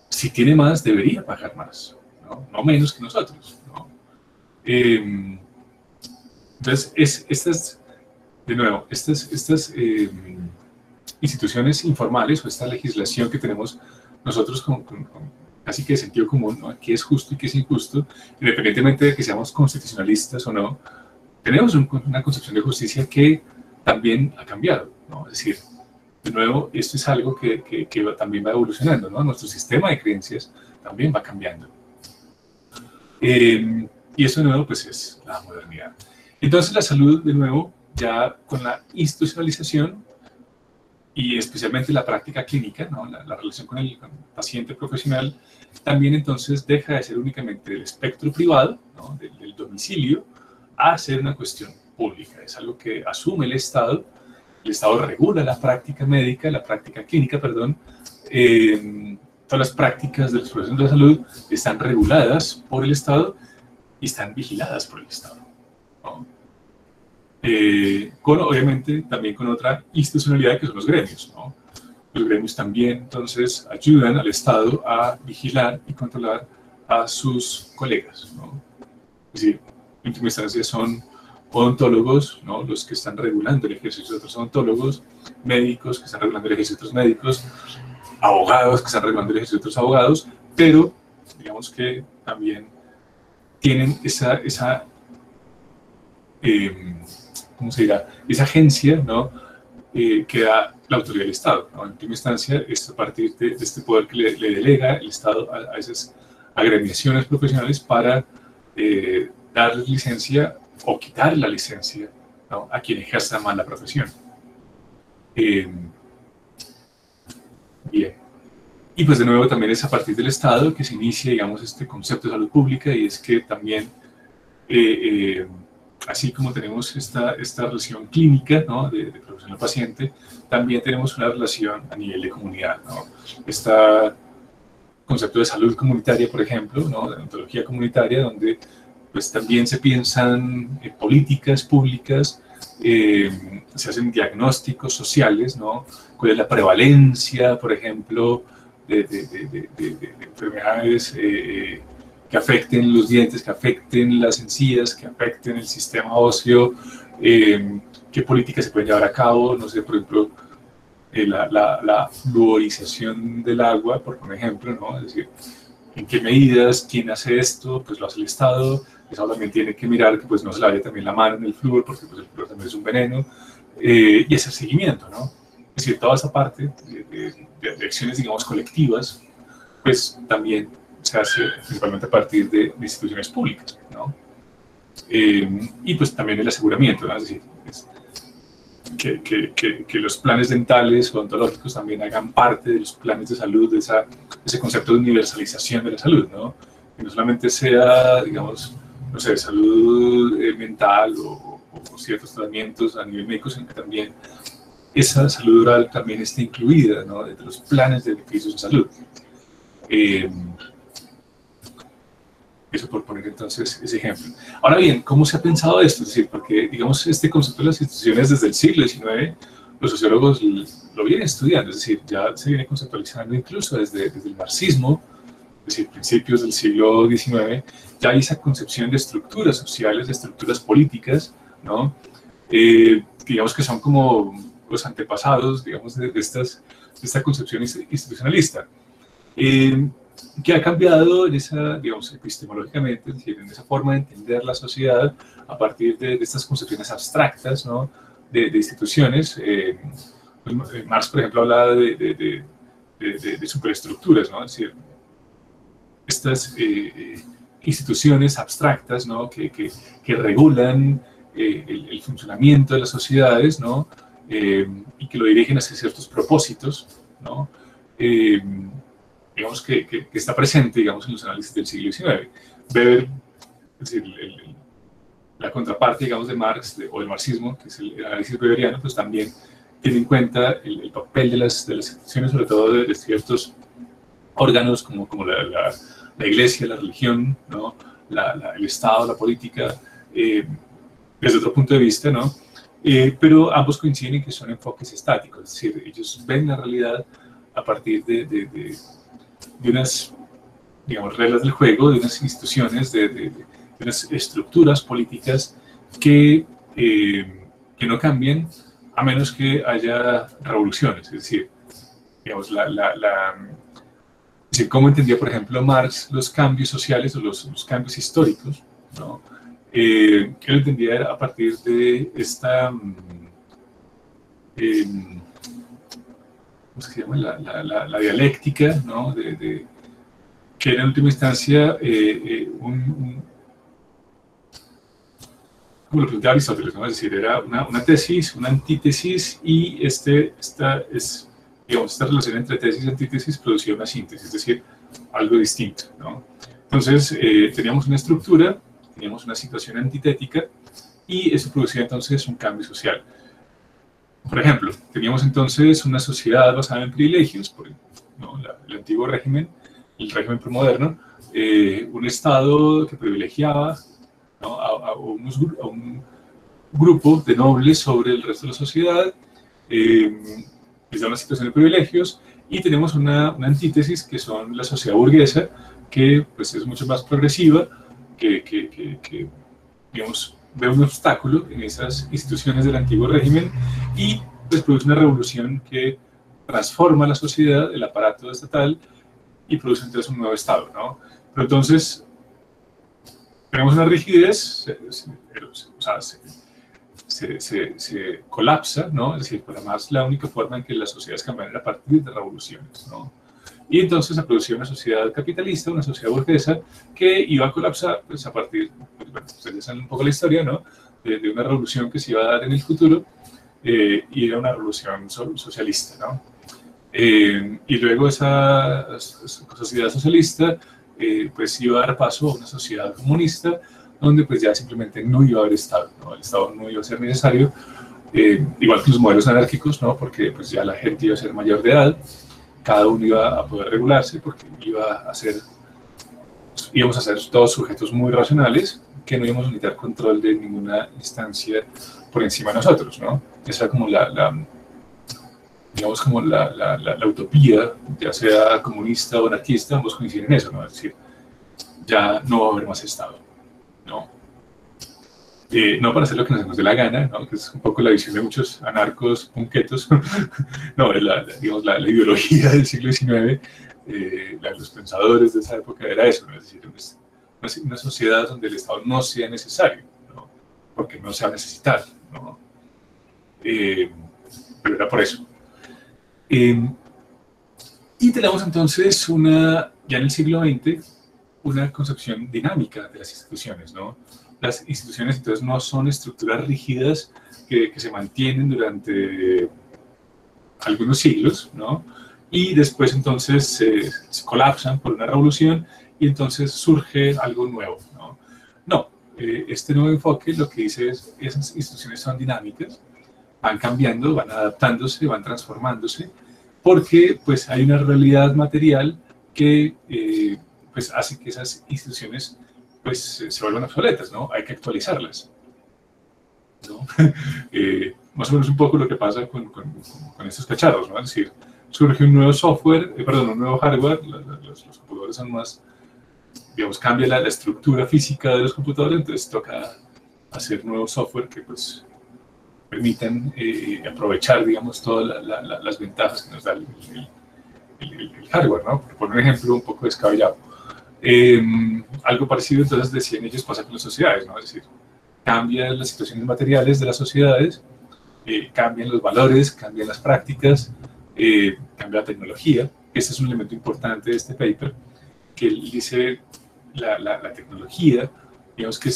si tiene más, debería pagar más, ¿no? No menos que nosotros, ¿no? Entonces, de nuevo, estas instituciones informales o esta legislación que tenemos nosotros con casi que de sentido común, ¿no? Qué es justo y qué es injusto, independientemente de que seamos constitucionalistas o no, tenemos una concepción de justicia que también ha cambiado, ¿no? Es decir, de nuevo, esto es algo que también va evolucionando, ¿no? Nuestro sistema de creencias también va cambiando. Y eso, de nuevo, pues es la modernidad. Entonces, la salud, de nuevo, ya con la institucionalización y especialmente la práctica clínica, ¿no? La relación con el paciente profesional, también entonces deja de ser únicamente del espectro privado, ¿no? del domicilio, a ser una cuestión pública, es algo que asume el Estado regula la práctica médica, la práctica clínica, perdón, todas las prácticas de los profesionales de la salud están reguladas por el Estado y están vigiladas por el Estado, ¿no? Obviamente también con otra institucionalidad que son los gremios, ¿no? Los gremios también entonces ayudan al Estado a vigilar y controlar a sus colegas, ¿no? Es decir, en última instancia son odontólogos, ¿no? Los que están regulando el ejercicio de otros odontólogos, médicos que están regulando el ejercicio de otros médicos, abogados que están regulando el ejercicio de otros abogados, pero digamos que también tienen ¿cómo se dirá? Esa agencia, ¿no? Que da la autoridad del Estado, ¿no? En última instancia, es a partir de este poder que le delega el Estado a esas agremiaciones profesionales para darles licencia o quitar la licencia, ¿no? A quien ejerza mal la profesión. Bien. Y pues de nuevo también es a partir del Estado que se inicia, digamos, este concepto de salud pública, y es que también, así como tenemos esta relación clínica, ¿no? de profesional-paciente, también tenemos una relación a nivel de comunidad, ¿no? Este concepto de salud comunitaria, por ejemplo, ¿no? De odontología comunitaria, donde pues también se piensan políticas públicas, se hacen diagnósticos sociales, ¿no? ¿Cuál es la prevalencia, por ejemplo, de enfermedades que afecten los dientes, que afecten las encías, que afecten el sistema óseo? ¿Qué políticas se pueden llevar a cabo? No sé, por ejemplo, la fluorización del agua, por ejemplo, ¿no? Es decir, ¿en qué medidas? ¿Quién hace esto? Pues lo hace el Estado. El Estado también tiene que mirar que pues, no se lave también la mano en el flúor, porque pues, el flúor también es un veneno. Y ese seguimiento, ¿no? Es decir, toda esa parte de acciones, digamos, colectivas, pues también se hace principalmente a partir de instituciones públicas, ¿no? Y pues también el aseguramiento, ¿no? Es decir, que los planes dentales o odontológicos también hagan parte de los planes de salud, de ese concepto de universalización de la salud, ¿no? Que no solamente sea, digamos, no sé, salud mental o ciertos tratamientos a nivel médico, sino que también esa salud oral también esté incluida, ¿no? Entre los planes de beneficios de salud. Eso por poner entonces ese ejemplo. Ahora bien, ¿cómo se ha pensado esto? Es decir, porque digamos este concepto de las instituciones desde el siglo XIX, los sociólogos lo vienen estudiando, es decir, ya se viene conceptualizando incluso desde el marxismo, es decir, principios del siglo XIX, ya hay esa concepción de estructuras sociales, de estructuras políticas, ¿no? Digamos que son como los antepasados, digamos, de esta concepción institucionalista. Que ha cambiado en esa, digamos, epistemológicamente, es decir, en esa forma de entender la sociedad a partir de estas concepciones abstractas, ¿no? de instituciones. Marx, por ejemplo, hablaba de superestructuras, ¿no? Es decir, estas instituciones abstractas, ¿no? que regulan el funcionamiento de las sociedades, ¿no? Y que lo dirigen hacia ciertos propósitos, ¿no? Digamos que está presente, digamos, en los análisis del siglo XIX. Weber, es decir, la contraparte, digamos, de Marx o del marxismo, que es el análisis weberiano, pues también tiene en cuenta el papel de las instituciones, sobre todo de ciertos órganos como la iglesia, la religión, ¿no? El Estado, la política, desde otro punto de vista, ¿no? Pero ambos coinciden en que son enfoques estáticos, es decir, ellos ven la realidad a partir de unas, digamos, reglas del juego, de unas instituciones, de unas estructuras políticas que no cambien a menos que haya revoluciones. Es decir, digamos, es decir, cómo entendía, por ejemplo, Marx los cambios sociales o los cambios históricos, ¿no? Que lo entendía a partir de esta, ¿cómo se llama? La dialéctica, ¿no? Que era en última instancia como lo planteaba Aristóteles, ¿no? Es decir, era una tesis, una antítesis, y esta relación entre tesis y antítesis producía una síntesis, es decir, algo distinto, ¿no? Entonces, teníamos una estructura teníamos una situación antitética y eso producía entonces un cambio social. Por ejemplo, teníamos entonces una sociedad basada en privilegios, ¿no? El antiguo régimen, el régimen premoderno, un Estado que privilegiaba, ¿no? a un grupo de nobles sobre el resto de la sociedad, les da una situación de privilegios, y tenemos una antítesis que son la sociedad burguesa, que pues, es mucho más progresiva, que digamos, ve un obstáculo en esas instituciones del antiguo régimen y pues, produce una revolución que transforma la sociedad, el aparato estatal, y produce entonces un nuevo Estado, ¿no? Pero entonces tenemos una rigidez, o sea, se colapsa, ¿no? Es decir, además la única forma en que las sociedades cambian era a partir de revoluciones, ¿no? Y entonces se producía una sociedad capitalista, una sociedad burguesa, que iba a colapsar pues, a partir, bueno, ustedes saben un poco la historia, ¿no? De una revolución que se iba a dar en el futuro, y era una revolución socialista, ¿no? Y luego esa sociedad socialista pues iba a dar paso a una sociedad comunista, donde pues ya simplemente no iba a haber Estado, ¿no? El Estado no iba a ser necesario, igual que los modelos anárquicos, ¿no? Porque pues ya la gente iba a ser mayor de edad, cada uno iba a poder regularse porque íbamos a ser todos sujetos muy racionales que no íbamos a necesitar control de ninguna instancia por encima de nosotros, ¿no? Esa era como digamos como la utopía, ya sea comunista o anarquista, ambos coinciden en eso, ¿no? Es decir, ya no va a haber más Estado, ¿no? No para hacer lo que nos dé la gana, ¿no? Que es un poco la visión de muchos anarcos, punquetos, no, digamos, la ideología del siglo XIX, los pensadores de esa época era eso, ¿no? Es decir, una sociedad donde el Estado no sea necesario, ¿no? Porque no se va a necesitar, ¿no? Pero era por eso. Y tenemos entonces ya en el siglo XX, una concepción dinámica de las instituciones, ¿no? Las instituciones entonces no son estructuras rígidas que se mantienen durante algunos siglos, ¿no? Y después entonces se colapsan por una revolución y entonces surge algo nuevo, ¿no? No, este nuevo enfoque lo que dice es esas instituciones son dinámicas, van cambiando, van adaptándose, van transformándose, porque pues hay una realidad material que pues hace que esas instituciones pues se vuelvan obsoletas, ¿no? Hay que actualizarlas, ¿no? Más o menos un poco lo que pasa con estos cacharros, ¿no? Es decir, surge un nuevo software, un nuevo hardware, los computadores son más, digamos, cambia la estructura física de los computadores, entonces toca hacer nuevo software que pues permitan aprovechar, digamos, todas las ventajas que nos da el hardware, ¿no? Por un ejemplo un poco descabellado. Algo parecido, entonces, decían ellos, pasa con las sociedades, ¿no? Es decir, cambian las situaciones materiales de las sociedades, cambian los valores, cambian las prácticas, cambia la tecnología. Este es un elemento importante de este paper, que él dice la tecnología, digamos que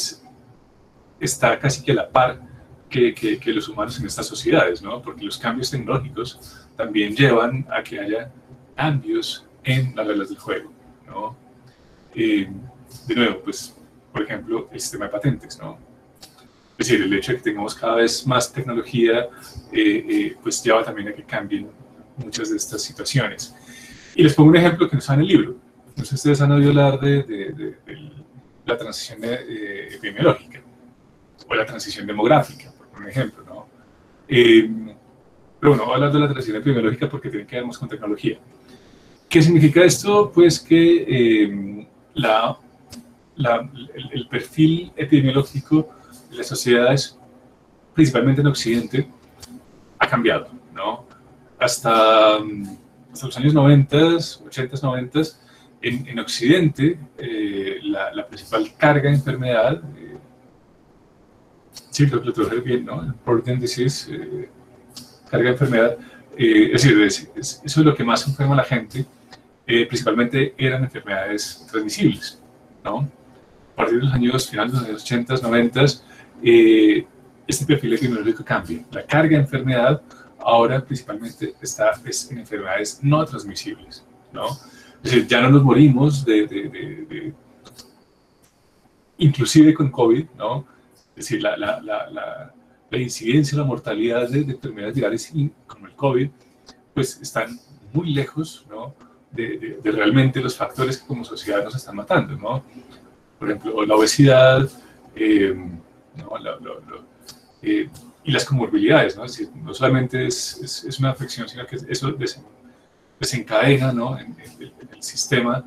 está casi que a la par que los humanos en estas sociedades, ¿no? Porque los cambios tecnológicos también llevan a que haya cambios en las reglas del juego, ¿no? De nuevo, pues, por ejemplo, el sistema de patentes, ¿no? Es decir, el hecho de que tengamos cada vez más tecnología, pues lleva también a que cambien muchas de estas situaciones. Y les pongo un ejemplo que no está en el libro. No sé si ustedes han oído hablar de la transición epidemiológica o la transición demográfica, por ejemplo, ¿no? Pero bueno, voy a hablar de la transición epidemiológica porque tiene que ver más con tecnología. ¿Qué significa esto? Pues que el perfil epidemiológico de las sociedades, principalmente en Occidente, ha cambiado, ¿no? Hasta los años 90, 80, 90, en Occidente, la principal carga de enfermedad, sí, creo que lo traduje bien, ¿no? Burden disease, carga de enfermedad, es decir, eso es lo que más enferma a la gente, principalmente eran enfermedades transmisibles, ¿no? A partir de los años finales de los años 80, 90, este perfil epidemiológico cambia. La carga de enfermedad ahora principalmente es en enfermedades no transmisibles, ¿no? Es decir, ya no nos morimos inclusive con COVID, ¿no? Es decir, la incidencia, la mortalidad de enfermedades virales como el COVID, pues están muy lejos, ¿no? de realmente los factores que como sociedad nos están matando, ¿no? Por ejemplo, la obesidad, ¿no? Y las comorbilidades, ¿no? Es decir, no solamente es una afección, sino que eso desencadena, ¿no? en el sistema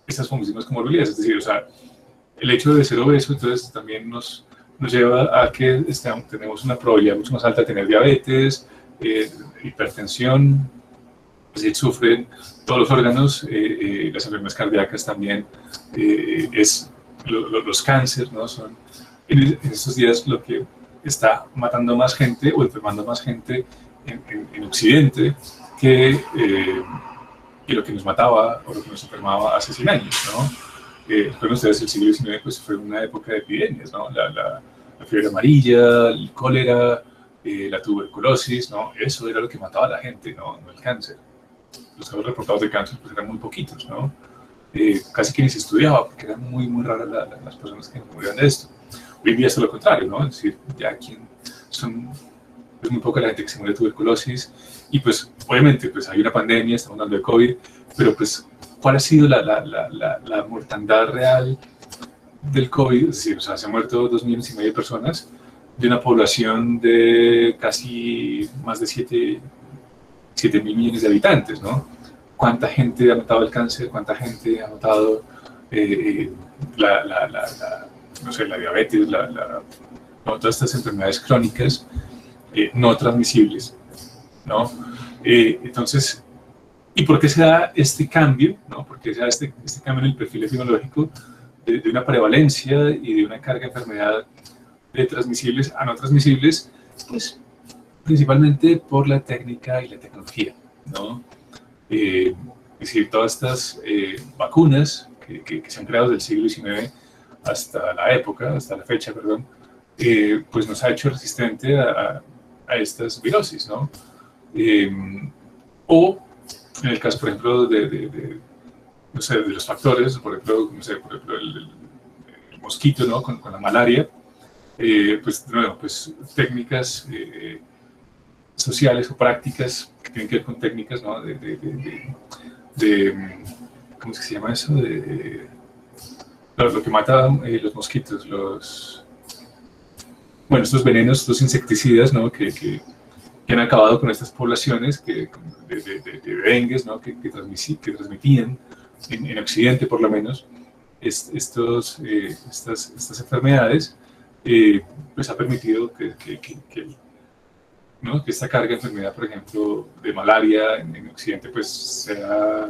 estas famosísimas comorbilidades. Es decir, o sea, el hecho de ser obeso, entonces también nos lleva a que tenemos una probabilidad mucho más alta de tener diabetes, hipertensión, es decir, sufren todos los órganos, las enfermedades cardíacas también, los cánceres, ¿no? Son en estos días lo que está matando más gente o enfermando más gente en Occidente que lo que nos mataba o lo que nos enfermaba hace 100 años, ¿no? Recuerden ustedes, el siglo XIX pues, fue una época de epidemias, ¿no? La fiebre amarilla, el cólera, la tuberculosis, ¿no? Eso era lo que mataba a la gente, no el cáncer. Los casos reportados de cáncer pues, eran muy poquitos, ¿no? Casi que ni se estudiaba, porque eran muy, muy raras las personas que morían de esto. Hoy en día es lo contrario, ¿no? Es decir, ya es muy poca la gente que se muere de tuberculosis, y pues, obviamente, pues hay una pandemia, estamos hablando de COVID, pero pues, ¿cuál ha sido la mortandad real del COVID? Es decir, o sea, se han muerto 2,5 millones de personas de una población de casi más de 7 mil millones de habitantes, ¿no? ¿Cuánta gente ha matado el cáncer? ¿Cuánta gente ha matado no sé, la diabetes, todas estas enfermedades crónicas no transmisibles, ¿no? Entonces, ¿y por qué se da este cambio, ¿no? ¿Por qué se da este cambio en el perfil epidemiológico de una prevalencia y de una carga de enfermedad de transmisibles a no transmisibles? Pues principalmente por la técnica y la tecnología, ¿no? Es decir, todas estas vacunas que se han creado desde el siglo XIX hasta la fecha, perdón, pues nos ha hecho resistente a estas virosis, ¿no? O en el caso, por ejemplo, no sé, de los factores, por ejemplo, no sé, el mosquito, ¿no? Con la malaria, pues, bueno, pues técnicas sociales o prácticas que tienen que ver con técnicas, ¿no? ¿Cómo es que se llama eso? Lo que mata los mosquitos, bueno, estos venenos, estos insecticidas, ¿no? que han acabado con estas poblaciones de dengues, ¿no? que transmitían en Occidente, por lo menos, estas enfermedades, pues ha permitido ¿no? que esta carga de enfermedad, por ejemplo, de malaria en Occidente, pues sea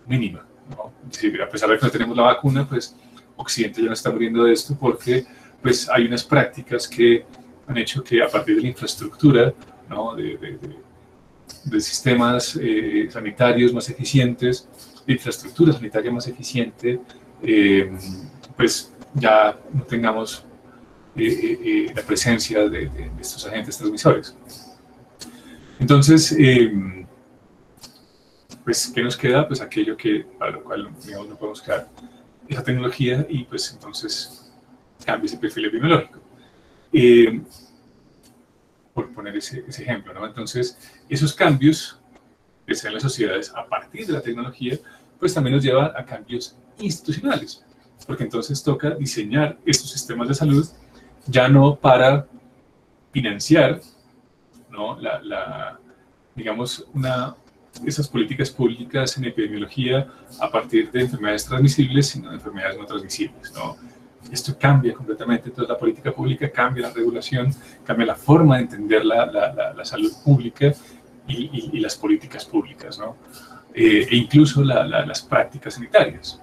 mínima, ¿no? Es decir, a pesar de que no tenemos la vacuna, pues Occidente ya no está muriendo de esto porque pues hay unas prácticas que han hecho que a partir de la infraestructura, ¿no? de sistemas sanitarios más eficientes, de infraestructura sanitaria más eficiente, pues ya no tengamos la presencia de estos agentes transmisores. Entonces, pues, ¿qué nos queda? Pues aquello para lo cual, digamos, no podemos crear esa tecnología y pues entonces cambia ese perfil epidemiológico. Por poner ese ejemplo, ¿no? Entonces, esos cambios que se dan en las sociedades a partir de la tecnología, pues también nos lleva a cambios institucionales, porque entonces toca diseñar estos sistemas de salud ya no para financiar, ¿no? digamos, esas políticas públicas en epidemiología a partir de enfermedades transmisibles, sino de enfermedades no transmisibles, ¿no? Esto cambia completamente, entonces la política pública cambia la regulación, cambia la forma de entender la salud pública y las políticas públicas, ¿no? E incluso las prácticas sanitarias.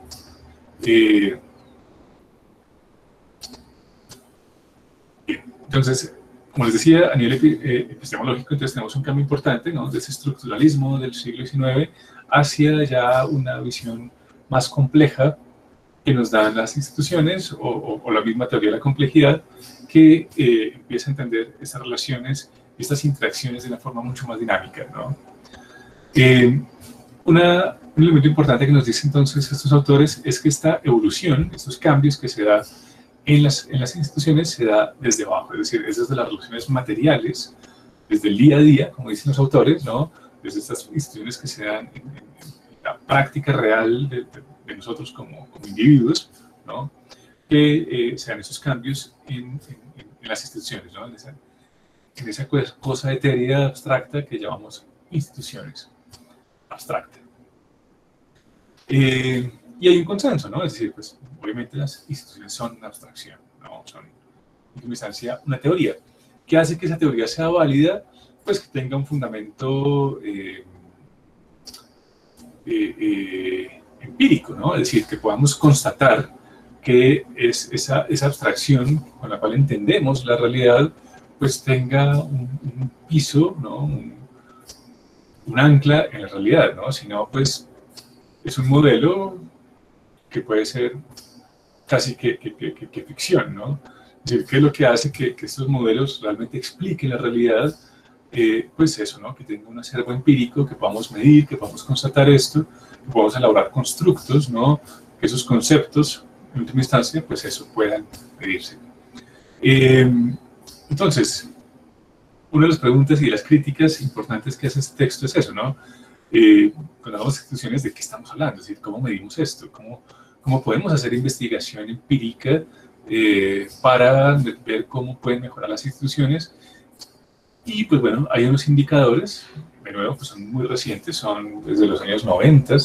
Entonces, como les decía, a nivel epistemológico, entonces tenemos un cambio importante, ¿no? De ese estructuralismo del siglo XIX hacia ya una visión más compleja que nos dan las instituciones o la misma teoría de la complejidad que empieza a entender estas relaciones y estas interacciones de una forma mucho más dinámica, ¿no? Una Un elemento importante que nos dicen entonces estos autores es que esta evolución, estos cambios que se da en las instituciones, se da desde abajo, es decir, es desde las relaciones materiales, desde el día a día, como dicen los autores, ¿no? Desde estas instituciones que se dan en la práctica real de nosotros como individuos, ¿no? Que se dan esos cambios en las instituciones, ¿no? En esa cosa etérea, abstracta que llamamos instituciones, abstracta. Y hay un consenso, ¿no? Es decir, pues obviamente las instituciones son una abstracción, ¿no? Son, en última instancia, una teoría. ¿Qué hace que esa teoría sea válida? Pues que tenga un fundamento empírico, ¿no? Es decir, que podamos constatar que esa abstracción con la cual entendemos la realidad, pues tenga un piso, ¿no? Un ancla en la realidad, ¿no? Si no, pues es un modelo que puede ser casi que ficción, ¿no? Es decir, ¿qué es lo que hace que estos modelos realmente expliquen la realidad? Pues eso, ¿no? Que tenga un acervo empírico, que podamos medir, que podamos constatar esto, que podamos elaborar constructos, ¿no? Que esos conceptos, en última instancia, pues eso puedan medirse. Entonces, una de las preguntas y de las críticas importantes que hace este texto es eso, ¿no? Cuando hablamos de instituciones, ¿de qué estamos hablando? Es decir, ¿cómo medimos esto? ¿Cómo podemos hacer investigación empírica para ver cómo pueden mejorar las instituciones? Y pues bueno, hay unos indicadores, de nuevo, pues son muy recientes, son desde los años 90,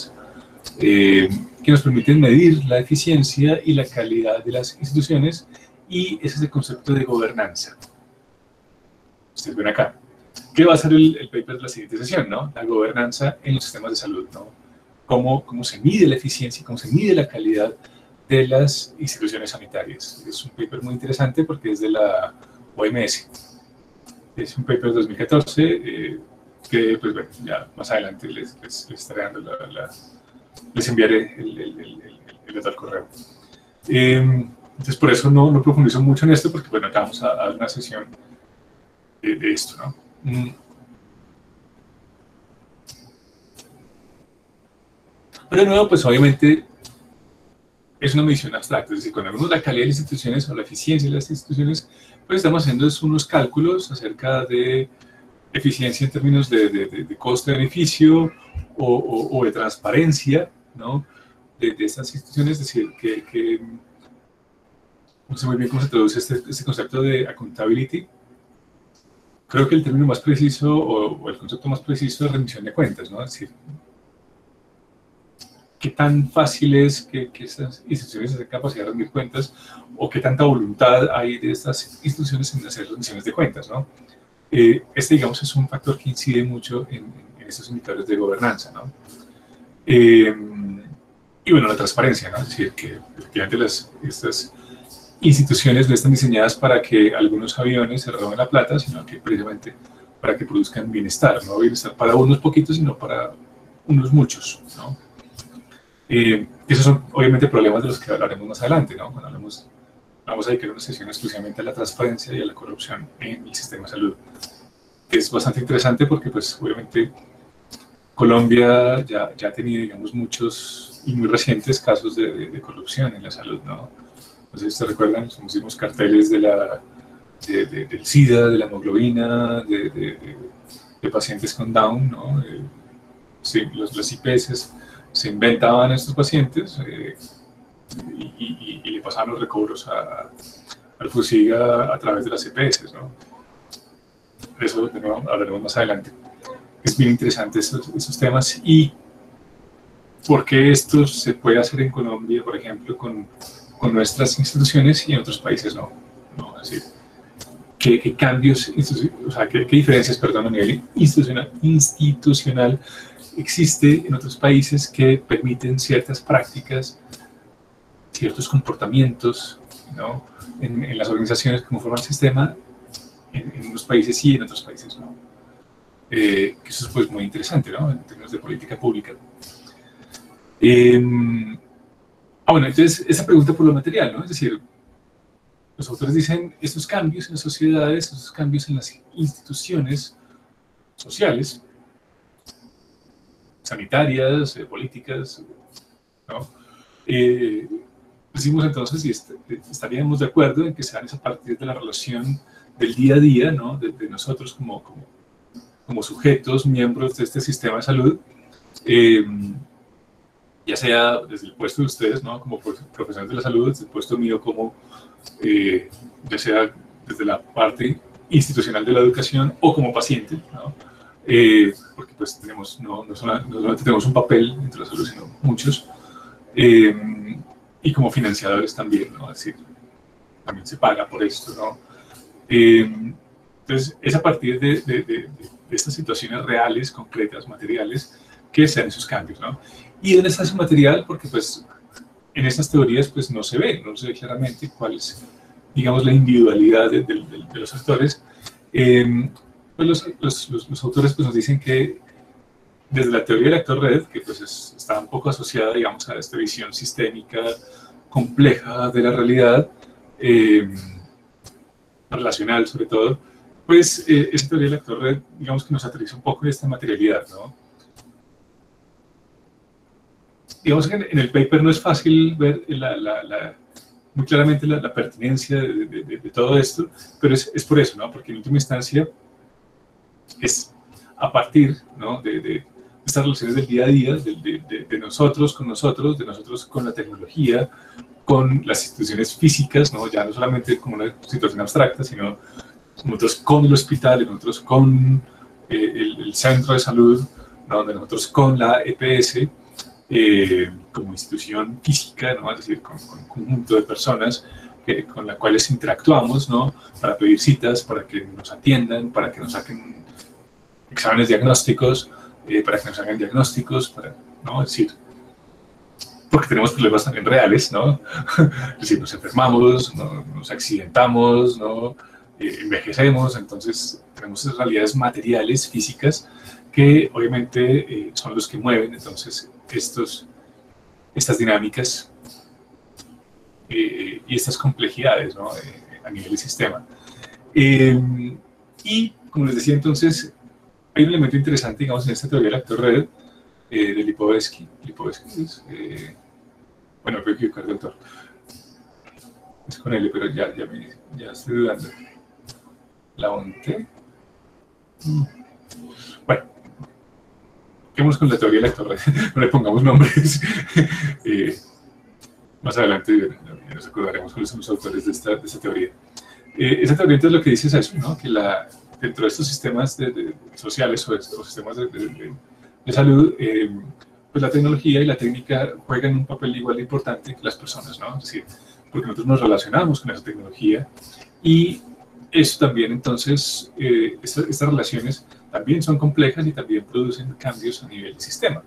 que nos permiten medir la eficiencia y la calidad de las instituciones, y ese es el concepto de gobernanza. Ustedes ven acá. ¿Qué va a ser el paper de la siguiente sesión, ¿no? La gobernanza en los sistemas de salud, ¿no? Cómo se mide la eficiencia y cómo se mide la calidad de las instituciones sanitarias. Es un paper muy interesante porque es de la OMS. Es un paper de 2014 que, pues bueno, ya más adelante les estaré dando les enviaré el dato al correo. Entonces, por eso no profundizo mucho en esto, porque, bueno, acá vamos a dar una sesión de esto, ¿no? Pero de nuevo, pues obviamente es una medición abstracta, es decir, cuando vemos la calidad de las instituciones o la eficiencia de las instituciones, pues estamos haciendo unos cálculos acerca de eficiencia en términos de coste-beneficio o de transparencia, ¿no? De estas instituciones, es decir, que no sé muy bien cómo se traduce este concepto de accountability. Creo que el término más preciso o el concepto más preciso es rendición de cuentas, ¿no? Es decir, qué tan fácil es que estas instituciones tengan capacidad de rendir cuentas o qué tanta voluntad hay de estas instituciones en hacer rendiciones de cuentas, ¿no? Digamos, es un factor que incide mucho en estos indicadores de gobernanza, ¿no? Y bueno, la transparencia, ¿no? Es decir, que efectivamente estas instituciones no están diseñadas para que algunos aviones se roben la plata, sino que precisamente para que produzcan bienestar, no bienestar para unos poquitos, sino para unos muchos, ¿no? Esos son obviamente problemas de los que hablaremos más adelante, ¿no? Cuando vamos a dedicar una sesión exclusivamente a la transparencia y a la corrupción en el sistema de salud. Es bastante interesante porque, pues, obviamente, Colombia ya ha tenido, digamos, muchos y muy recientes casos de corrupción en la salud, ¿no? No sé si ustedes recuerdan, los mismos carteles del SIDA, de la hemoglobina, de pacientes con Down, ¿no? Sí, las IPS se inventaban a estos pacientes y le pasaban los recobros al FUSIGA a través de las EPS, ¿no? Eso de nuevo hablaremos más adelante. Es bien interesante esos temas y por qué esto se puede hacer en Colombia, por ejemplo, con nuestras instituciones y en otros países no. Es decir, ¿qué cambios, o sea, qué diferencias, perdón, a nivel institucional existe en otros países que permiten ciertas prácticas, ciertos comportamientos, ¿no? en las organizaciones que conforman el sistema, en unos países sí, en otros países no. Que eso es pues muy interesante, ¿no? En términos de política pública. Bueno, entonces esa pregunta por lo material, ¿no? Es decir, los autores dicen estos cambios en las sociedades, estos cambios en las instituciones sociales, sanitarias, políticas, ¿no? Decimos entonces, y estaríamos de acuerdo en que sean a partir de la relación del día a día, ¿no? de nosotros como sujetos, miembros de este sistema de salud, ya sea desde el puesto de ustedes, ¿no? Como profesionales de la salud, desde el puesto mío como, ya sea desde la parte institucional de la educación o como paciente, ¿no? Porque pues tenemos, no solamente tenemos un papel dentro de la salud, sino muchos, y como financiadores también, ¿no? Es decir, también se paga por esto, ¿no? Entonces, es a partir de estas situaciones reales, concretas, materiales, que se dan esos cambios, ¿no? ¿Y dónde está ese material? Porque pues en estas teorías pues no se ve claramente cuál es, digamos, la individualidad de los actores. Pues los autores pues nos dicen que desde la teoría del actor red, que pues está un poco asociada, digamos, a esta visión sistémica compleja de la realidad, relacional sobre todo, pues esta teoría del actor red, digamos que nos aterriza un poco de esta materialidad, ¿no? Digamos que en el paper no es fácil ver muy claramente la pertinencia de todo esto, pero es por eso, ¿no? Porque en última instancia es a partir, ¿no? de estas relaciones del día a día, de nosotros con la tecnología, con las instituciones físicas, ¿no? Ya no solamente como una situación abstracta, sino nosotros con el hospital, nosotros con el centro de salud, ¿no? Nosotros con la EPS, como institución física, ¿no? Es decir, con un conjunto de personas con las cuales interactuamos, ¿no? Para pedir citas, para que nos atiendan, para que nos saquen exámenes diagnósticos, para que nos hagan diagnósticos, ¿no? Es decir, porque tenemos problemas también reales, ¿no? Es decir, nos enfermamos, ¿no? Nos accidentamos, ¿no? Envejecemos, entonces tenemos esas realidades materiales, físicas, que obviamente son los que mueven entonces estas dinámicas y estas complejidades, ¿no? A nivel del sistema. Y como les decía entonces, hay un elemento interesante, digamos, en esta teoría del actor red de Lipovetsky. Lipovetsky es, bueno, creo que el autor es con él, pero ya estoy dudando. La ONT. Bueno, quedemos con la teoría del actor red, no le pongamos nombres. Más adelante ya nos acordaremos cuáles son los autores de esta teoría. Esa teoría entonces lo que dice es eso, ¿no? Que dentro de estos sistemas sociales o sistemas de salud, pues la tecnología y la técnica juegan un papel igual de importante que las personas, ¿no? Es decir, porque nosotros nos relacionamos con esa tecnología y eso también entonces, estas relaciones también son complejas y también producen cambios a nivel del sistema.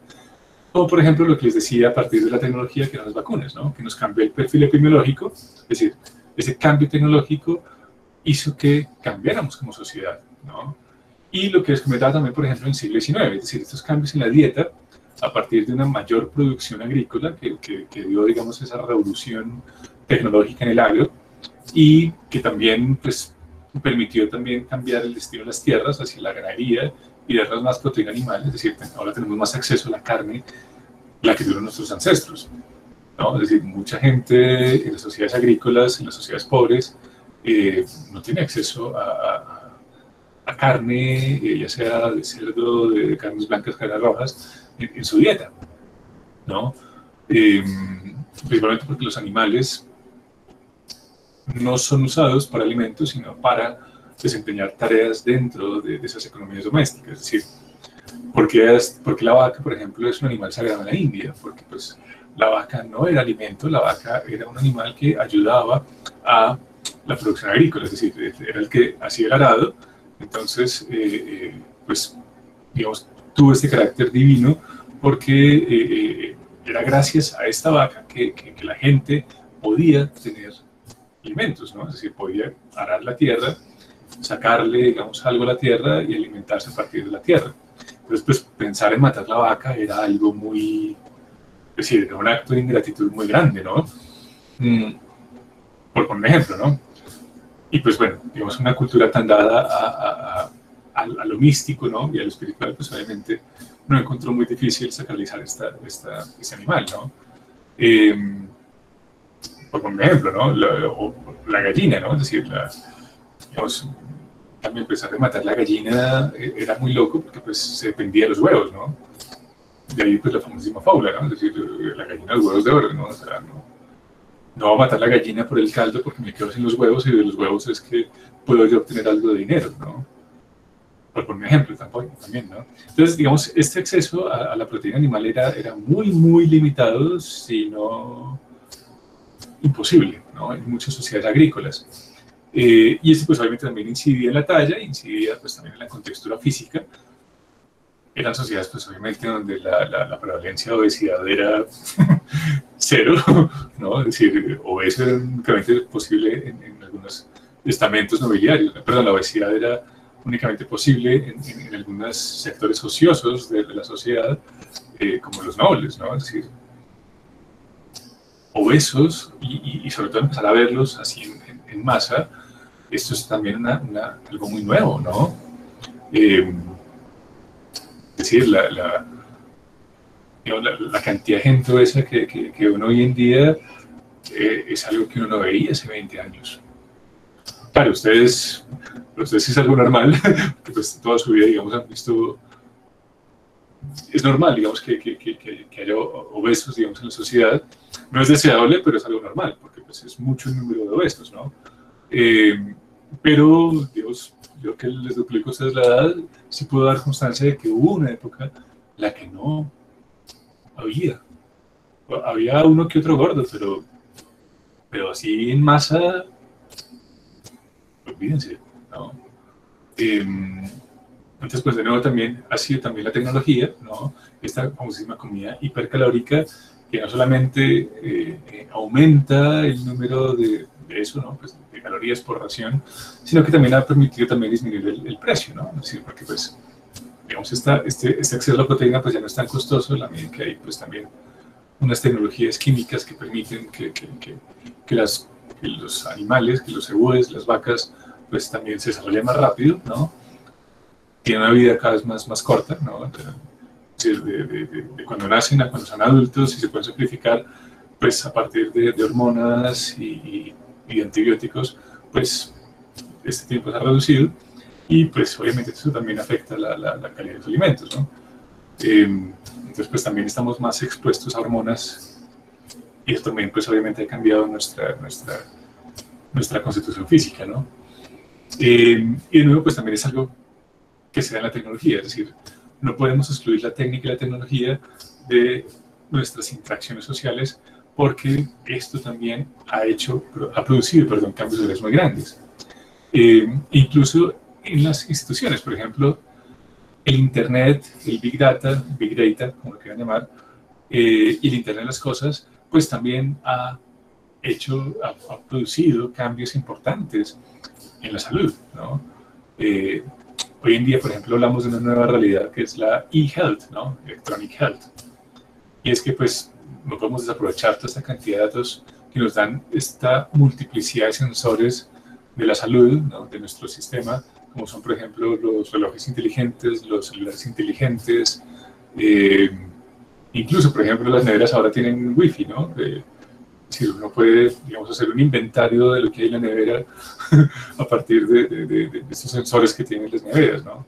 Como por ejemplo lo que les decía a partir de la tecnología que eran las vacunas, ¿no? Que nos cambió el perfil epidemiológico, es decir, ese cambio tecnológico hizo que cambiáramos como sociedad, ¿no? Y lo que les comentaba también, por ejemplo, en el siglo XIX, es decir, estos cambios en la dieta, a partir de una mayor producción agrícola que dio, digamos, esa revolución tecnológica en el agro y que también, pues, permitió también cambiar el destino de las tierras hacia la ganadería y darles más proteína animal, es decir, ahora tenemos más acceso a la carne, la que tuvieron nuestros ancestros, ¿no? Es decir, mucha gente en las sociedades agrícolas, en las sociedades pobres, no tiene acceso a carne, ya sea de cerdo, de carnes blancas, carnes rojas, en su dieta, ¿no? Principalmente porque los animales no son usados para alimentos, sino para desempeñar tareas dentro de esas economías domésticas. Es decir, porque la vaca, por ejemplo, es un animal sagrado en la India, porque pues la vaca no era alimento, la vaca era un animal que ayudaba a la producción agrícola, es decir, era el que hacía el arado, entonces, pues, digamos, tuvo este carácter divino porque era gracias a esta vaca que la gente podía tener alimentos, ¿no? Es decir, podía arar la tierra, sacarle, digamos, algo a la tierra y alimentarse a partir de la tierra. Entonces, pues, pensar en matar la vaca era algo muy, es decir, era un acto de ingratitud muy grande, ¿no? Por poner un ejemplo, ¿no? Y pues bueno, digamos, una cultura tan dada a a lo místico, ¿no? Y a lo espiritual, pues obviamente no encontró muy difícil sacralizar este animal, ¿no? Por ejemplo, ¿no? La gallina, ¿no? Es decir, digamos, también empezar a matar la gallina era muy loco porque pues se dependía de los huevos, ¿no? De ahí pues la famosísima fábula, ¿no? Es decir, la gallina de los huevos de oro, ¿no? O sea, no voy a matar la gallina por el caldo porque me quedo sin los huevos y de los huevos es que puedo yo obtener algo de dinero, ¿no? Por un ejemplo también, ¿no? Entonces, digamos, este acceso a la proteína animal era muy, muy limitado, si no imposible, ¿no? En muchas sociedades agrícolas. Y eso pues obviamente también incidía en la talla, incidía pues también en la contextura física. Eran sociedades pues obviamente donde la prevalencia de obesidad era cero, ¿no? Es decir, obeso era únicamente posible en algunos estamentos nobiliarios. Perdón, la obesidad era únicamente posible en algunos sectores ociosos de la sociedad, como los nobles, ¿no? Es decir, obesos y sobre todo empezar a verlos así en masa, esto es también algo muy nuevo, ¿no? Es decir, la cantidad de gente obesa que uno hoy en día es algo que uno no veía hace 20 años. Claro, ustedes sí es algo normal, porque pues toda su vida, digamos, han visto... Es normal, digamos, que haya obesos, digamos, en la sociedad. No es deseable, pero es algo normal, porque pues es mucho el número de obesos, ¿no? Pero, digamos, yo que les duplico a ustedes la edad, sí puedo dar constancia de que hubo una época en la que no había. Había uno que otro gordo, pero así en masa, olvídense, ¿no? Entonces, pues de nuevo también ha sido también la tecnología, ¿no? Esta famosísima comida hipercalórica que no solamente aumenta el número de eso, ¿no? Pues, de calorías por ración, sino que también ha permitido también disminuir el precio, ¿no? Es decir, porque pues, digamos, este acceso a la proteína pues ya no es tan costoso, la medida que hay pues también unas tecnologías químicas que permiten que los animales, que los cebúes, las vacas, pues también se desarrollen más rápido, ¿no? Tienen una vida cada vez más corta, ¿no? De cuando nacen a cuando son adultos y se pueden sacrificar, pues a partir de hormonas y antibióticos, pues este tiempo se ha reducido y pues obviamente eso también afecta la calidad de los alimentos, ¿no? Entonces pues también estamos más expuestos a hormonas y eso también pues obviamente ha cambiado nuestra constitución física, ¿no? Y de nuevo pues también es algo que se da en la tecnología, es decir, no podemos excluir la técnica y la tecnología de nuestras interacciones sociales porque esto también ha producido cambios sociales muy grandes. Incluso en las instituciones, por ejemplo, el Internet, el Big Data, como lo quieran llamar, y el Internet de las cosas, pues también ha producido cambios importantes en la salud, ¿no? Hoy en día, por ejemplo, hablamos de una nueva realidad que es la e-health, ¿no? Electronic Health. Y es que, pues, no podemos desaprovechar toda esta cantidad de datos que nos dan esta multiplicidad de sensores de la salud, ¿no? De nuestro sistema, como son, por ejemplo, los relojes inteligentes, los celulares inteligentes, incluso, por ejemplo, las neveras ahora tienen Wi-Fi, ¿no? Si uno puede, digamos, hacer un inventario de lo que hay en la nevera a partir de estos sensores que tienen las neveras, ¿no?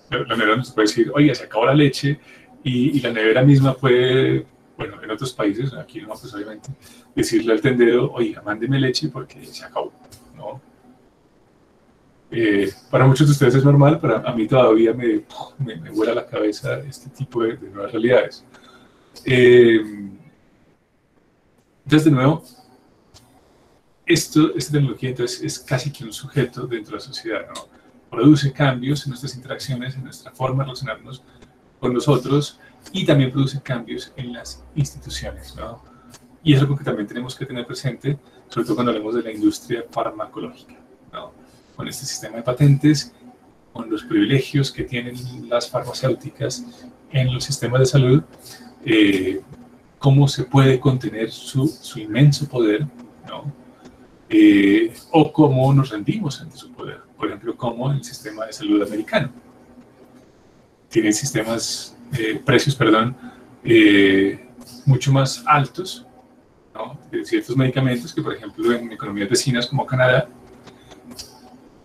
La nevera nos puede decir, oye, se acabó la leche, y la nevera misma puede, bueno, en otros países, aquí no, pues obviamente, decirle al tendero, oiga, mándeme leche porque se acabó, ¿no? Para muchos de ustedes es normal, pero a mí todavía me vuela la cabeza este tipo de nuevas realidades. Entonces, de nuevo, esta tecnología entonces es casi que un sujeto dentro de la sociedad, ¿no? Produce cambios en nuestras interacciones, en nuestra forma de relacionarnos con los otros y también produce cambios en las instituciones, ¿no? Y es algo que también tenemos que tener presente, sobre todo cuando hablamos de la industria farmacológica, ¿no? Con este sistema de patentes, con los privilegios que tienen las farmacéuticas en los sistemas de salud, cómo se puede contener su inmenso poder, ¿no? O cómo nos rendimos ante su poder. ejemplo, como el sistema de salud americano. Tiene precios, mucho más altos, ¿no?, de ciertos medicamentos que, por ejemplo, en economías vecinas como Canadá,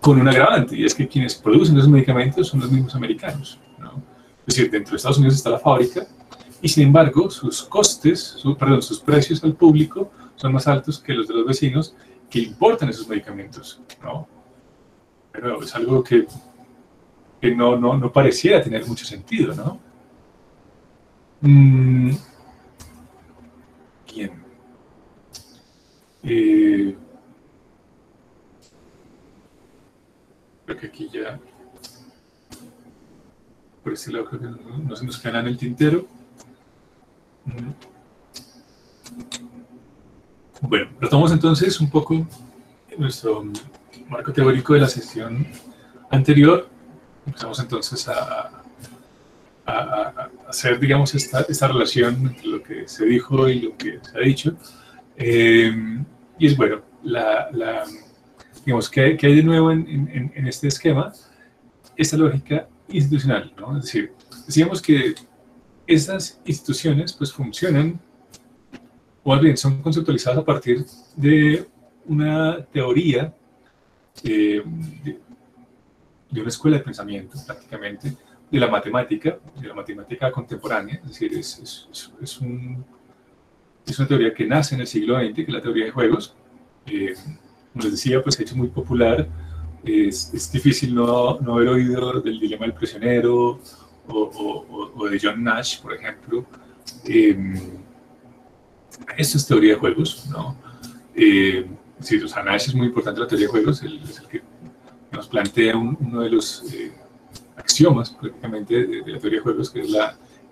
con un agravante, y es que quienes producen esos medicamentos son los mismos americanos, ¿no? Es decir, dentro de Estados Unidos está la fábrica, y sin embargo, sus precios al público son más altos que los de los vecinos que importan esos medicamentos, ¿no? Pero es algo que no pareciera tener mucho sentido, ¿no? Bien. Creo que aquí ya, por este lado, creo que no se nos queda nada en el tintero. Bueno, retomamos entonces un poco nuestro marco teórico de la sesión anterior. Empezamos entonces a hacer, digamos, esta relación entre lo que se dijo y lo que se ha dicho. Y es, bueno, digamos, ¿qué hay de nuevo en este esquema? Esta lógica institucional, ¿no? Es decir, decíamos que estas instituciones pues funcionan, o más bien son conceptualizadas a partir de una teoría, de una escuela de pensamiento, prácticamente, de la matemática contemporánea. Es decir, es una teoría que nace en el siglo XX, que es la teoría de juegos. Como les decía, pues se ha hecho muy popular. Es difícil no haber oído del dilema del prisionero o de John Nash, por ejemplo. Esto es teoría de juegos, ¿no? Sí, o sea, Nash es muy importante en la teoría de juegos. Es el que nos plantea uno de los axiomas, prácticamente, de la teoría de juegos, que es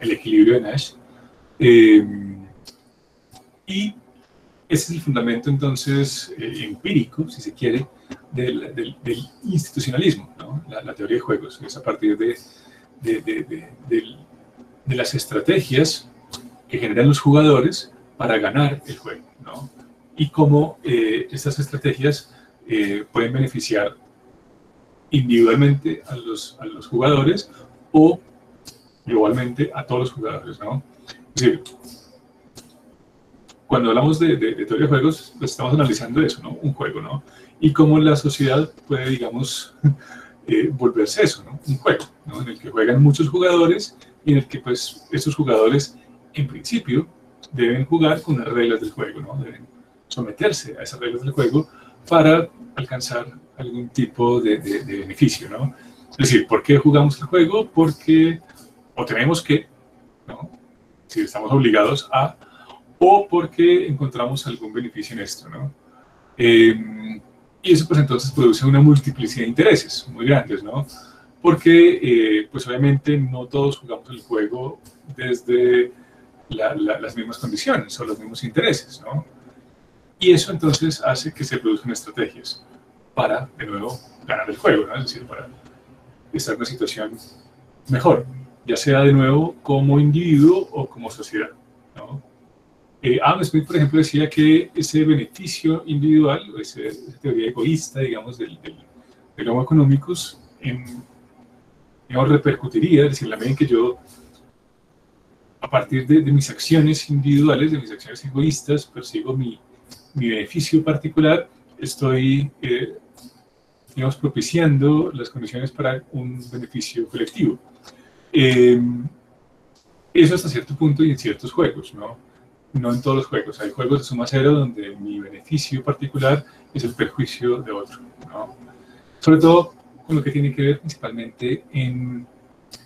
el equilibrio de Nash. Y ese es el fundamento, entonces, empírico, si se quiere, del institucionalismo, ¿no? La teoría de juegos es a partir de las estrategias que generan los jugadores para ganar el juego, ¿no? Y cómo estas estrategias pueden beneficiar individualmente a los jugadores o globalmente a todos los jugadores, ¿no? Es decir, cuando hablamos de teoría de juegos, pues estamos analizando eso, ¿no? Un juego, ¿no? Y cómo la sociedad puede, digamos, volverse eso, ¿no? Un juego, ¿no? En el que juegan muchos jugadores y en el que, pues, esos jugadores, en principio, deben jugar con las reglas del juego, ¿no? Deben someterse a esas reglas del juego para alcanzar algún tipo de beneficio, ¿no? Es decir, ¿por qué jugamos el juego? Porque o tenemos que, ¿no? Si estamos obligados a, o porque encontramos algún beneficio en esto, ¿no? Y eso pues entonces produce una multiplicidad de intereses muy grandes, ¿no? Porque pues obviamente no todos jugamos el juego desde las mismas condiciones o los mismos intereses, ¿no? Y eso entonces hace que se produzcan estrategias para, de nuevo, ganar el juego, ¿no? Es decir, para estar en una situación mejor, ya sea de nuevo como individuo o como sociedad, ¿no? Adam Smith, por ejemplo, decía que ese beneficio individual, o esa teoría egoísta, digamos, del Homo economicus, digamos, repercutiría, es decir, la medida en que yo, a partir de mis acciones individuales, de mis acciones egoístas, persigo mi beneficio particular, estoy, digamos, propiciando las condiciones para un beneficio colectivo. Eso hasta cierto punto y en ciertos juegos, ¿no? No en todos los juegos. Hay juegos de suma cero donde mi beneficio particular es el perjuicio de otro, ¿no? Sobre todo con lo que tiene que ver principalmente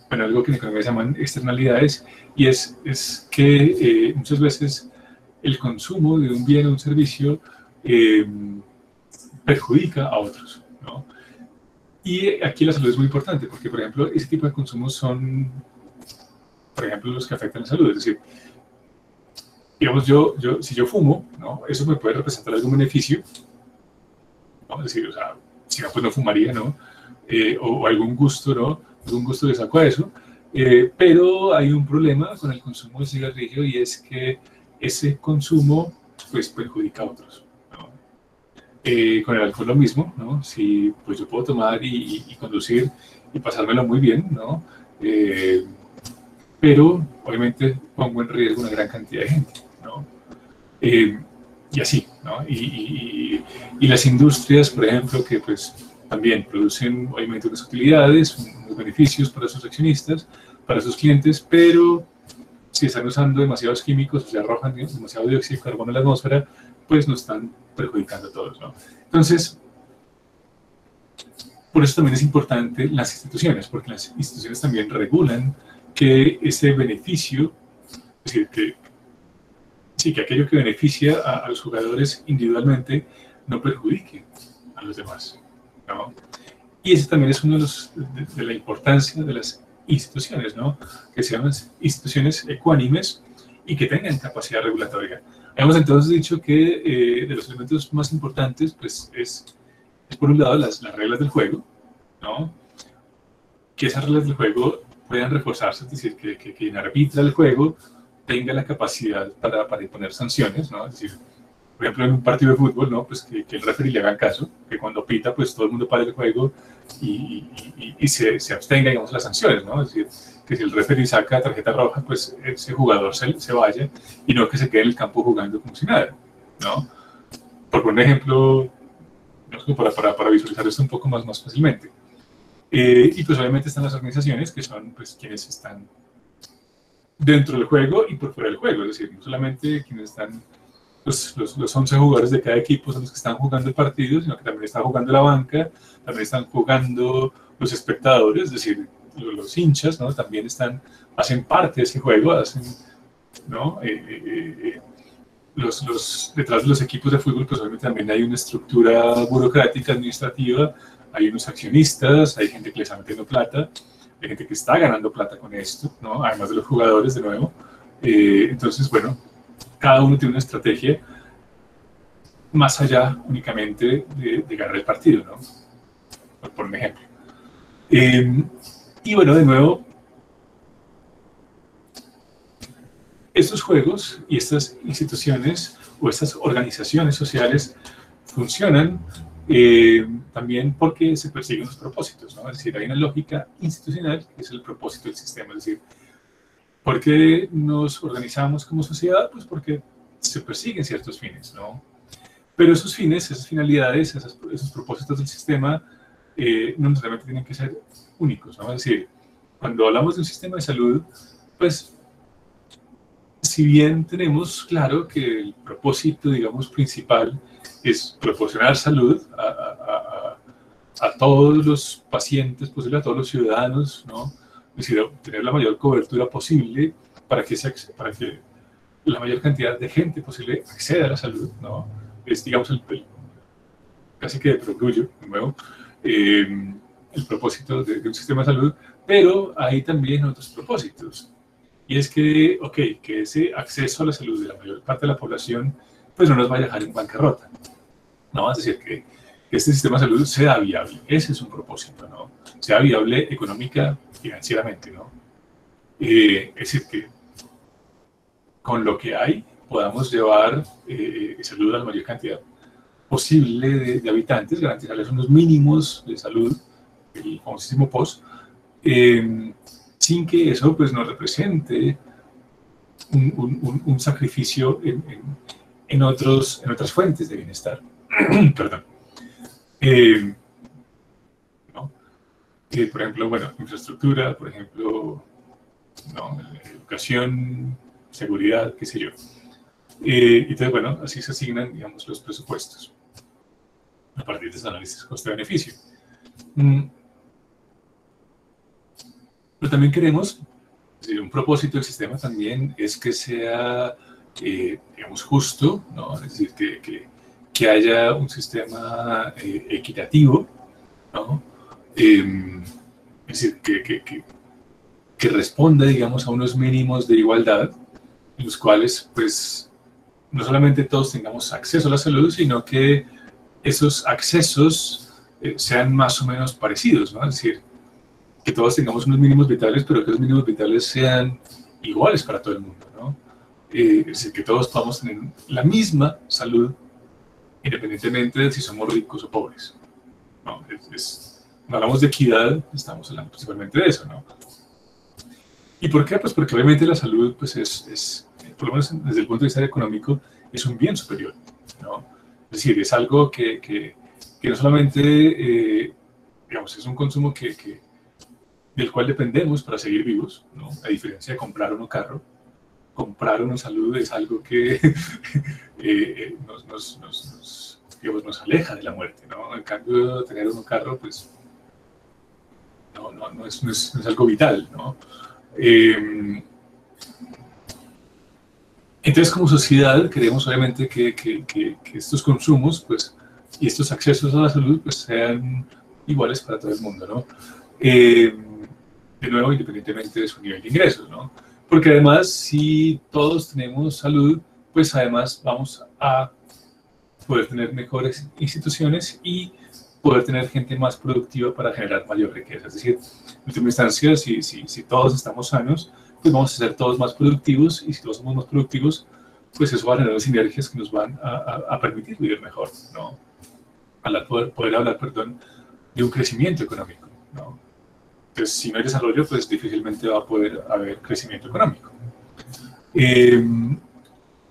bueno, algo que en economía se llaman externalidades, y es que muchas veces el consumo de un bien o un servicio perjudica a otros, ¿no? Y aquí la salud es muy importante, porque, por ejemplo, ese tipo de consumos son, por ejemplo, los que afectan la salud. Es decir, digamos, si yo fumo, ¿no? Eso me puede representar algún beneficio, vamos a decir, o sea, si no, pues no fumaría, ¿no? O algún gusto, ¿no? Algún gusto le saco a eso. Pero hay un problema con el consumo del cigarrillo, y es que ese consumo, pues, perjudica a otros, ¿no? Con el alcohol lo mismo, ¿no? Si pues yo puedo tomar y conducir y pasármelo muy bien, ¿no? Pero obviamente pongo en riesgo una gran cantidad de gente, ¿no? Y así, ¿no? Y las industrias, por ejemplo, que pues también producen obviamente unas utilidades, unos beneficios para sus accionistas, para sus clientes, pero si están usando demasiados químicos, o sea, arrojan demasiado dióxido de carbono a la atmósfera, pues nos están perjudicando a todos, ¿no? Entonces, por eso también es importante las instituciones, porque las instituciones también regulan que ese beneficio, es decir, que sí, que aquello que beneficia a los jugadores individualmente no perjudique a los demás, ¿no? Y ese también es uno de la importancia de las instituciones, ¿no? Que sean instituciones ecuánimes y que tengan capacidad regulatoria. Hemos entonces dicho que de los elementos más importantes, pues, es por un lado las reglas del juego, ¿no? Que esas reglas del juego puedan reforzarse, es decir, que quien arbitra el juego tenga la capacidad para imponer sanciones, ¿no? Es decir, por ejemplo, en un partido de fútbol, ¿no? Pues que el referee le haga caso, que cuando pita, pues todo el mundo pare el juego y se abstenga, digamos, las sanciones, ¿no? Es decir, que si el referee saca tarjeta roja, pues ese jugador se vaya y no que se quede en el campo jugando como si nada, ¿no? Por un ejemplo, ¿no? Para visualizar esto un poco más fácilmente. Y pues obviamente están las organizaciones, que son pues quienes están dentro del juego y por fuera del juego, es decir, no solamente quienes están, los 11 jugadores de cada equipo son los que están jugando el partido, sino que también está jugando la banca, también están jugando los espectadores, es decir, los hinchas, ¿no? También hacen parte de ese juego, ¿no? Detrás de los equipos de fútbol, pues obviamente también hay una estructura burocrática, administrativa, hay unos accionistas, hay gente que les está metiendo plata, hay gente que está ganando plata con esto, ¿no? Además de los jugadores, de nuevo. Entonces, bueno, cada uno tiene una estrategia más allá únicamente de ganar el partido, ¿no? Por un ejemplo. Y bueno, de nuevo, estos juegos y estas instituciones o estas organizaciones sociales funcionan también porque se persiguen los propósitos, ¿no? Es decir, hay una lógica institucional que es el propósito del sistema. Es decir, ¿por qué nos organizamos como sociedad? Pues porque se persiguen ciertos fines, ¿no? Pero esos fines, esas finalidades, esos propósitos del sistema no necesariamente tienen que ser únicos, ¿no? Es decir, cuando hablamos de un sistema de salud, pues si bien tenemos claro que el propósito, digamos, principal es proporcionar salud a todos los pacientes posible, a todos los ciudadanos, ¿no? Es decir, tener la mayor cobertura posible para que la mayor cantidad de gente posible acceda a la salud, ¿no? Es, digamos, casi que de perogrullo, de nuevo, el propósito de un sistema de salud, pero hay también otros propósitos. Y es que, ok, que ese acceso a la salud de la mayor parte de la población, pues no nos vaya a dejar en bancarrota, ¿no? Es decir, que este sistema de salud sea viable. Ese es un propósito, ¿no? Sea viable económica, financieramente, ¿no? Es decir, que con lo que hay podamos llevar salud a la mayor cantidad posible de habitantes, garantizarles unos mínimos de salud, el famosísimo POS, sin que eso pues nos represente un sacrificio en otras fuentes de bienestar. Perdón. ¿No? Por ejemplo, bueno, infraestructura, por ejemplo, ¿no? Educación, seguridad, qué sé yo. Entonces, bueno, así se asignan, digamos, los presupuestos a partir de ese análisis coste-beneficio. Pero también queremos, es decir, un propósito del sistema también es que sea, digamos, justo, ¿no? Es decir, que haya un sistema equitativo, ¿no? Es decir, que responda, digamos, a unos mínimos de igualdad, en los cuales, pues, no solamente todos tengamos acceso a la salud, sino que esos accesos sean más o menos parecidos, ¿no? Es decir, que todos tengamos unos mínimos vitales, pero que los mínimos vitales sean iguales para todo el mundo, ¿no? Es decir, que todos podamos tener la misma salud independientemente de si somos ricos o pobres. ¿No? No hablamos de equidad, estamos hablando principalmente de eso, ¿no? ¿Y por qué? Pues porque obviamente la salud, pues por lo menos desde el punto de vista económico, es un bien superior, ¿no? Es decir, es algo que no solamente, digamos, es un consumo del cual dependemos para seguir vivos, ¿no? A diferencia de comprar un carro, comprar una salud es algo que digamos, nos aleja de la muerte, ¿no? En cambio, tener un carro, pues, no es algo vital, ¿no? Entonces, como sociedad, queremos obviamente que estos consumos, pues, y estos accesos a la salud, pues, sean iguales para todo el mundo, ¿no? De nuevo, independientemente de su nivel de ingresos, ¿no? Porque además, si todos tenemos salud, pues además vamos a poder tener mejores instituciones y poder tener gente más productiva para generar mayor riqueza. Es decir, en última instancia, si todos estamos sanos, pues vamos a ser todos más productivos, y si todos somos más productivos, pues eso va a generar sinergias que nos van a permitir vivir mejor, ¿no? Poder hablar, perdón, de un crecimiento económico, ¿no? Entonces, si no hay desarrollo, pues difícilmente va a poder haber crecimiento económico.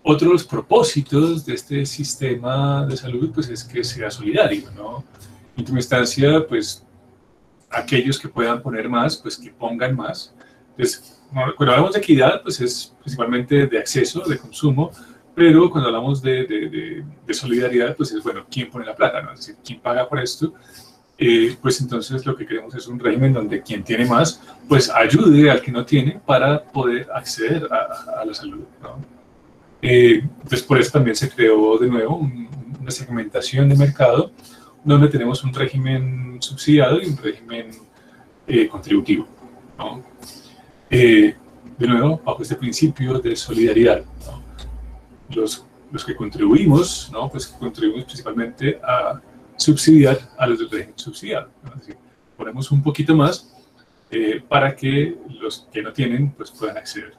Otro de los propósitos de este sistema de salud, pues, es que sea solidario, ¿no? En última instancia, pues, aquellos que puedan poner más, pues que pongan más. Entonces, cuando hablamos de equidad, pues es principalmente de acceso, de consumo, pero cuando hablamos de solidaridad, pues es, bueno, ¿quién pone la plata, no? Es decir, ¿quién paga por esto? Pues entonces lo que queremos es un régimen donde quien tiene más, pues ayude al que no tiene para poder acceder a la salud, ¿no? Entonces por eso también se creó de nuevo una segmentación de mercado donde tenemos un régimen subsidiado y un régimen contributivo, ¿no? De nuevo, bajo este principio de solidaridad, ¿no? Los que contribuimos, ¿no? Pues contribuimos principalmente a subsidiar a los del régimen subsidiado, ¿no? Es decir, ponemos un poquito más para que los que no tienen, pues puedan acceder.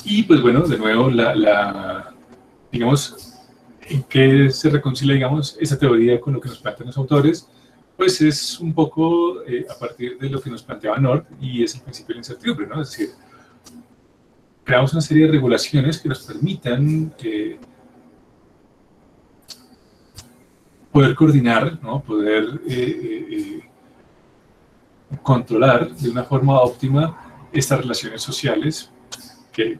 Y pues bueno, de nuevo, digamos, ¿en qué se reconcilia, digamos, esa teoría con lo que nos plantean los autores? Pues es un poco a partir de lo que nos planteaba North, y es el principio de la incertidumbre, ¿no? Es decir, creamos una serie de regulaciones que nos permitan poder coordinar, ¿no? Poder controlar de una forma óptima estas relaciones sociales que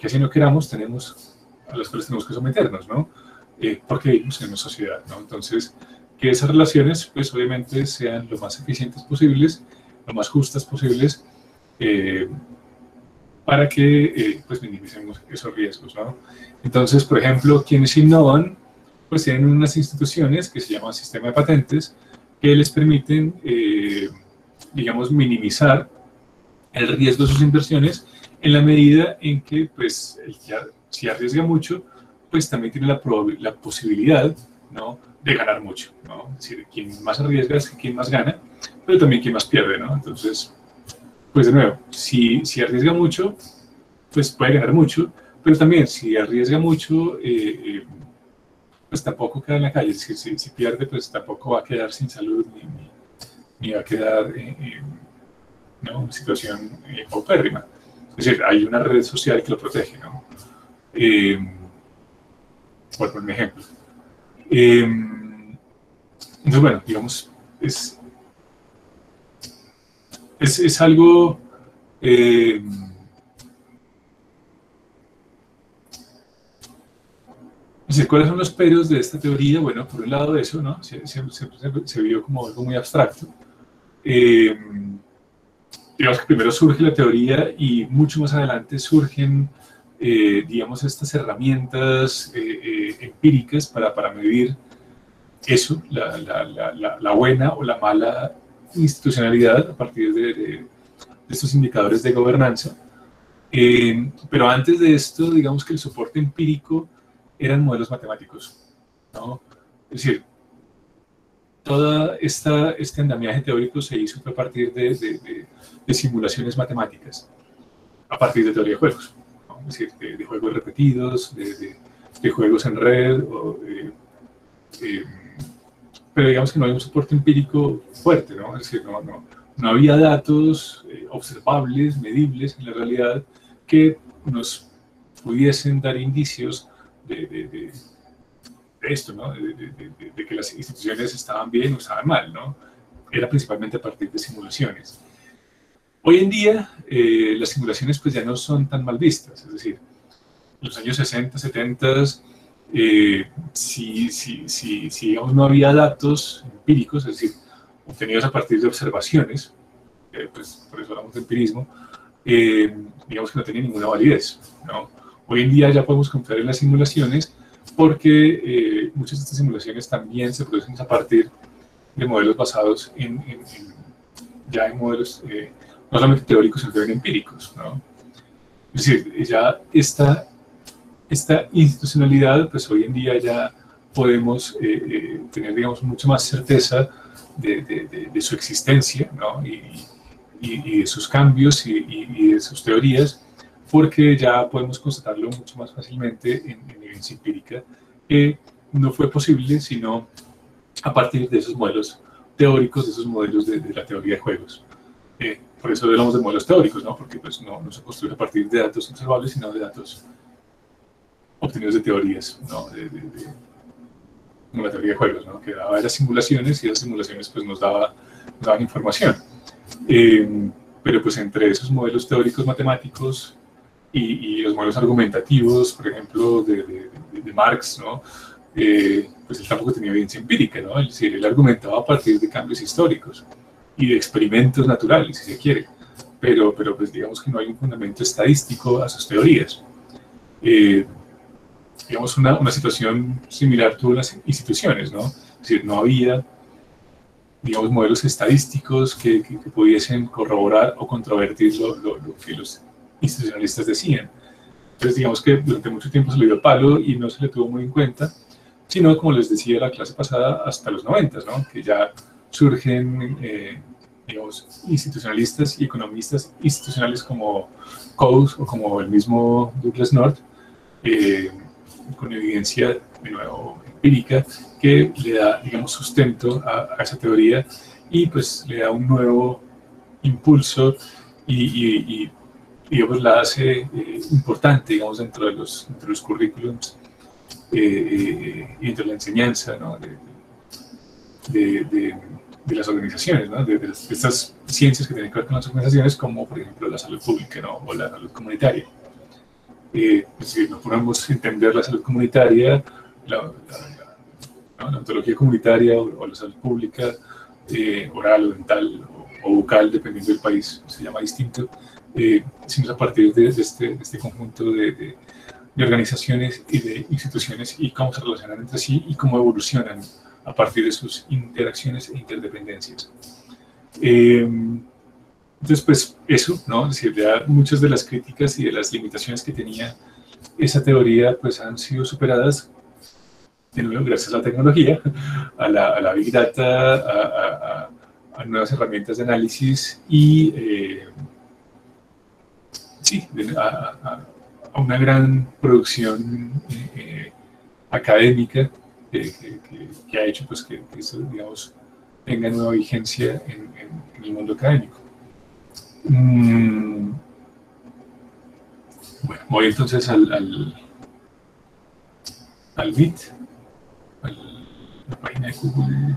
así no queramos, a las cuales tenemos que someternos, ¿no? Porque vivimos en una sociedad, ¿no? Entonces, que esas relaciones, pues obviamente sean lo más eficientes posibles, lo más justas posibles, para que pues minimicemos esos riesgos, ¿no? Entonces, por ejemplo, quienes innovan, pues tienen unas instituciones que se llaman sistema de patentes, que les permiten, digamos, minimizar el riesgo de sus inversiones en la medida en que, pues, si arriesga mucho, pues también tiene la posibilidad, ¿no?, de ganar mucho, ¿no? Es decir, quien más arriesga es quien más gana, pero también quien más pierde, ¿no? Entonces, pues de nuevo, si arriesga mucho, pues puede ganar mucho, pero también si arriesga mucho, pues tampoco queda en la calle. Es decir, si pierde, pues tampoco va a quedar sin salud ni va a quedar ¿no?, en una situación paupérrima. Es decir, hay una red social que lo protege, ¿no? Por un ejemplo. Entonces, bueno, digamos, es algo es decir, ¿cuáles son los peros de esta teoría? Bueno, por un lado eso, ¿no? Se vio como algo muy abstracto. Digamos que primero surge la teoría y mucho más adelante surgen, digamos, estas herramientas empíricas para medir eso, la buena o la mala institucionalidad a partir de estos indicadores de gobernanza. Pero antes de esto, digamos que el soporte empírico eran modelos matemáticos, ¿no? Es decir, todo este andamiaje teórico se hizo a partir de simulaciones matemáticas. a partir de teoría de juegos, ¿no? Es decir, de juegos repetidos, de juegos en red, pero digamos que no hay un soporte empírico fuerte, ¿no? Es decir, no había datos observables, medibles en la realidad que nos pudiesen dar indicios de esto, ¿no? De que las instituciones estaban bien o estaban mal, ¿no? Era principalmente a partir de simulaciones. Hoy en día, las simulaciones pues ya no son tan mal vistas, es decir, en los años 60, 70, si digamos, no había datos empíricos, es decir, obtenidos a partir de observaciones, pues por eso hablamos de empirismo, digamos que no tenía ninguna validez, ¿no? Hoy en día ya podemos confiar en las simulaciones porque muchas de estas simulaciones también se producen a partir de modelos basados ya en modelos no solamente teóricos, sino también empíricos, ¿no? Es decir, ya esta institucionalidad, pues hoy en día ya podemos tener, digamos, mucha más certeza de su existencia, ¿no? Y de sus cambios y de sus teorías, porque ya podemos constatarlo mucho más fácilmente en evidencia empírica, que no fue posible sino a partir de esos modelos teóricos, de esos modelos de la teoría de juegos. Por eso hablamos de modelos teóricos, ¿no? Porque pues, no se construye a partir de datos observables, sino de datos obtenidos de teorías, ¿no? Como la teoría de juegos, ¿no? Que daba las simulaciones y las simulaciones pues, nos daban información. Pero pues entre esos modelos teóricos matemáticos y los modelos argumentativos, por ejemplo, de Marx, ¿no? Pues él tampoco tenía evidencia empírica, ¿no? Es decir, él argumentaba a partir de cambios históricos y de experimentos naturales, si se quiere, pero pues digamos que no hay un fundamento estadístico a sus teorías. Digamos, una situación similar tuvo las instituciones, ¿no? Es decir, no había, digamos, modelos estadísticos que pudiesen corroborar o controvertir lo que los institucionalistas decían. Entonces, digamos que durante mucho tiempo se le dio palo y no se le tuvo muy en cuenta, sino, como les decía la clase pasada, hasta los 90, ¿no? Que ya surgen, digamos, institucionalistas y economistas institucionales como Coase o como el mismo Douglas North, con evidencia, de nuevo, empírica, que le da, digamos, sustento a esa teoría y pues le da un nuevo impulso y digamos, la hace importante, digamos, dentro de los currículums y dentro de la enseñanza, ¿no? de las organizaciones, ¿no? de estas ciencias que tienen que ver con las organizaciones, como por ejemplo la salud pública, ¿no? O la salud comunitaria. Es decir, no podemos entender la salud comunitaria, la ontología comunitaria o la salud pública, oral o dental o bucal, dependiendo del país, se llama distinto, sino a partir de este conjunto de organizaciones y de instituciones y cómo se relacionan entre sí y cómo evolucionan a partir de sus interacciones e interdependencias. Entonces, pues eso, ¿no? Es decir, ya muchas de las críticas y de las limitaciones que tenía esa teoría, pues han sido superadas, de nuevo, gracias a la tecnología, a la Big Data, a nuevas herramientas de análisis y, sí, a una gran producción académica que ha hecho pues, que eso, digamos, tenga nueva vigencia en el mundo académico. Bueno, voy entonces al Meet, a la página de Google.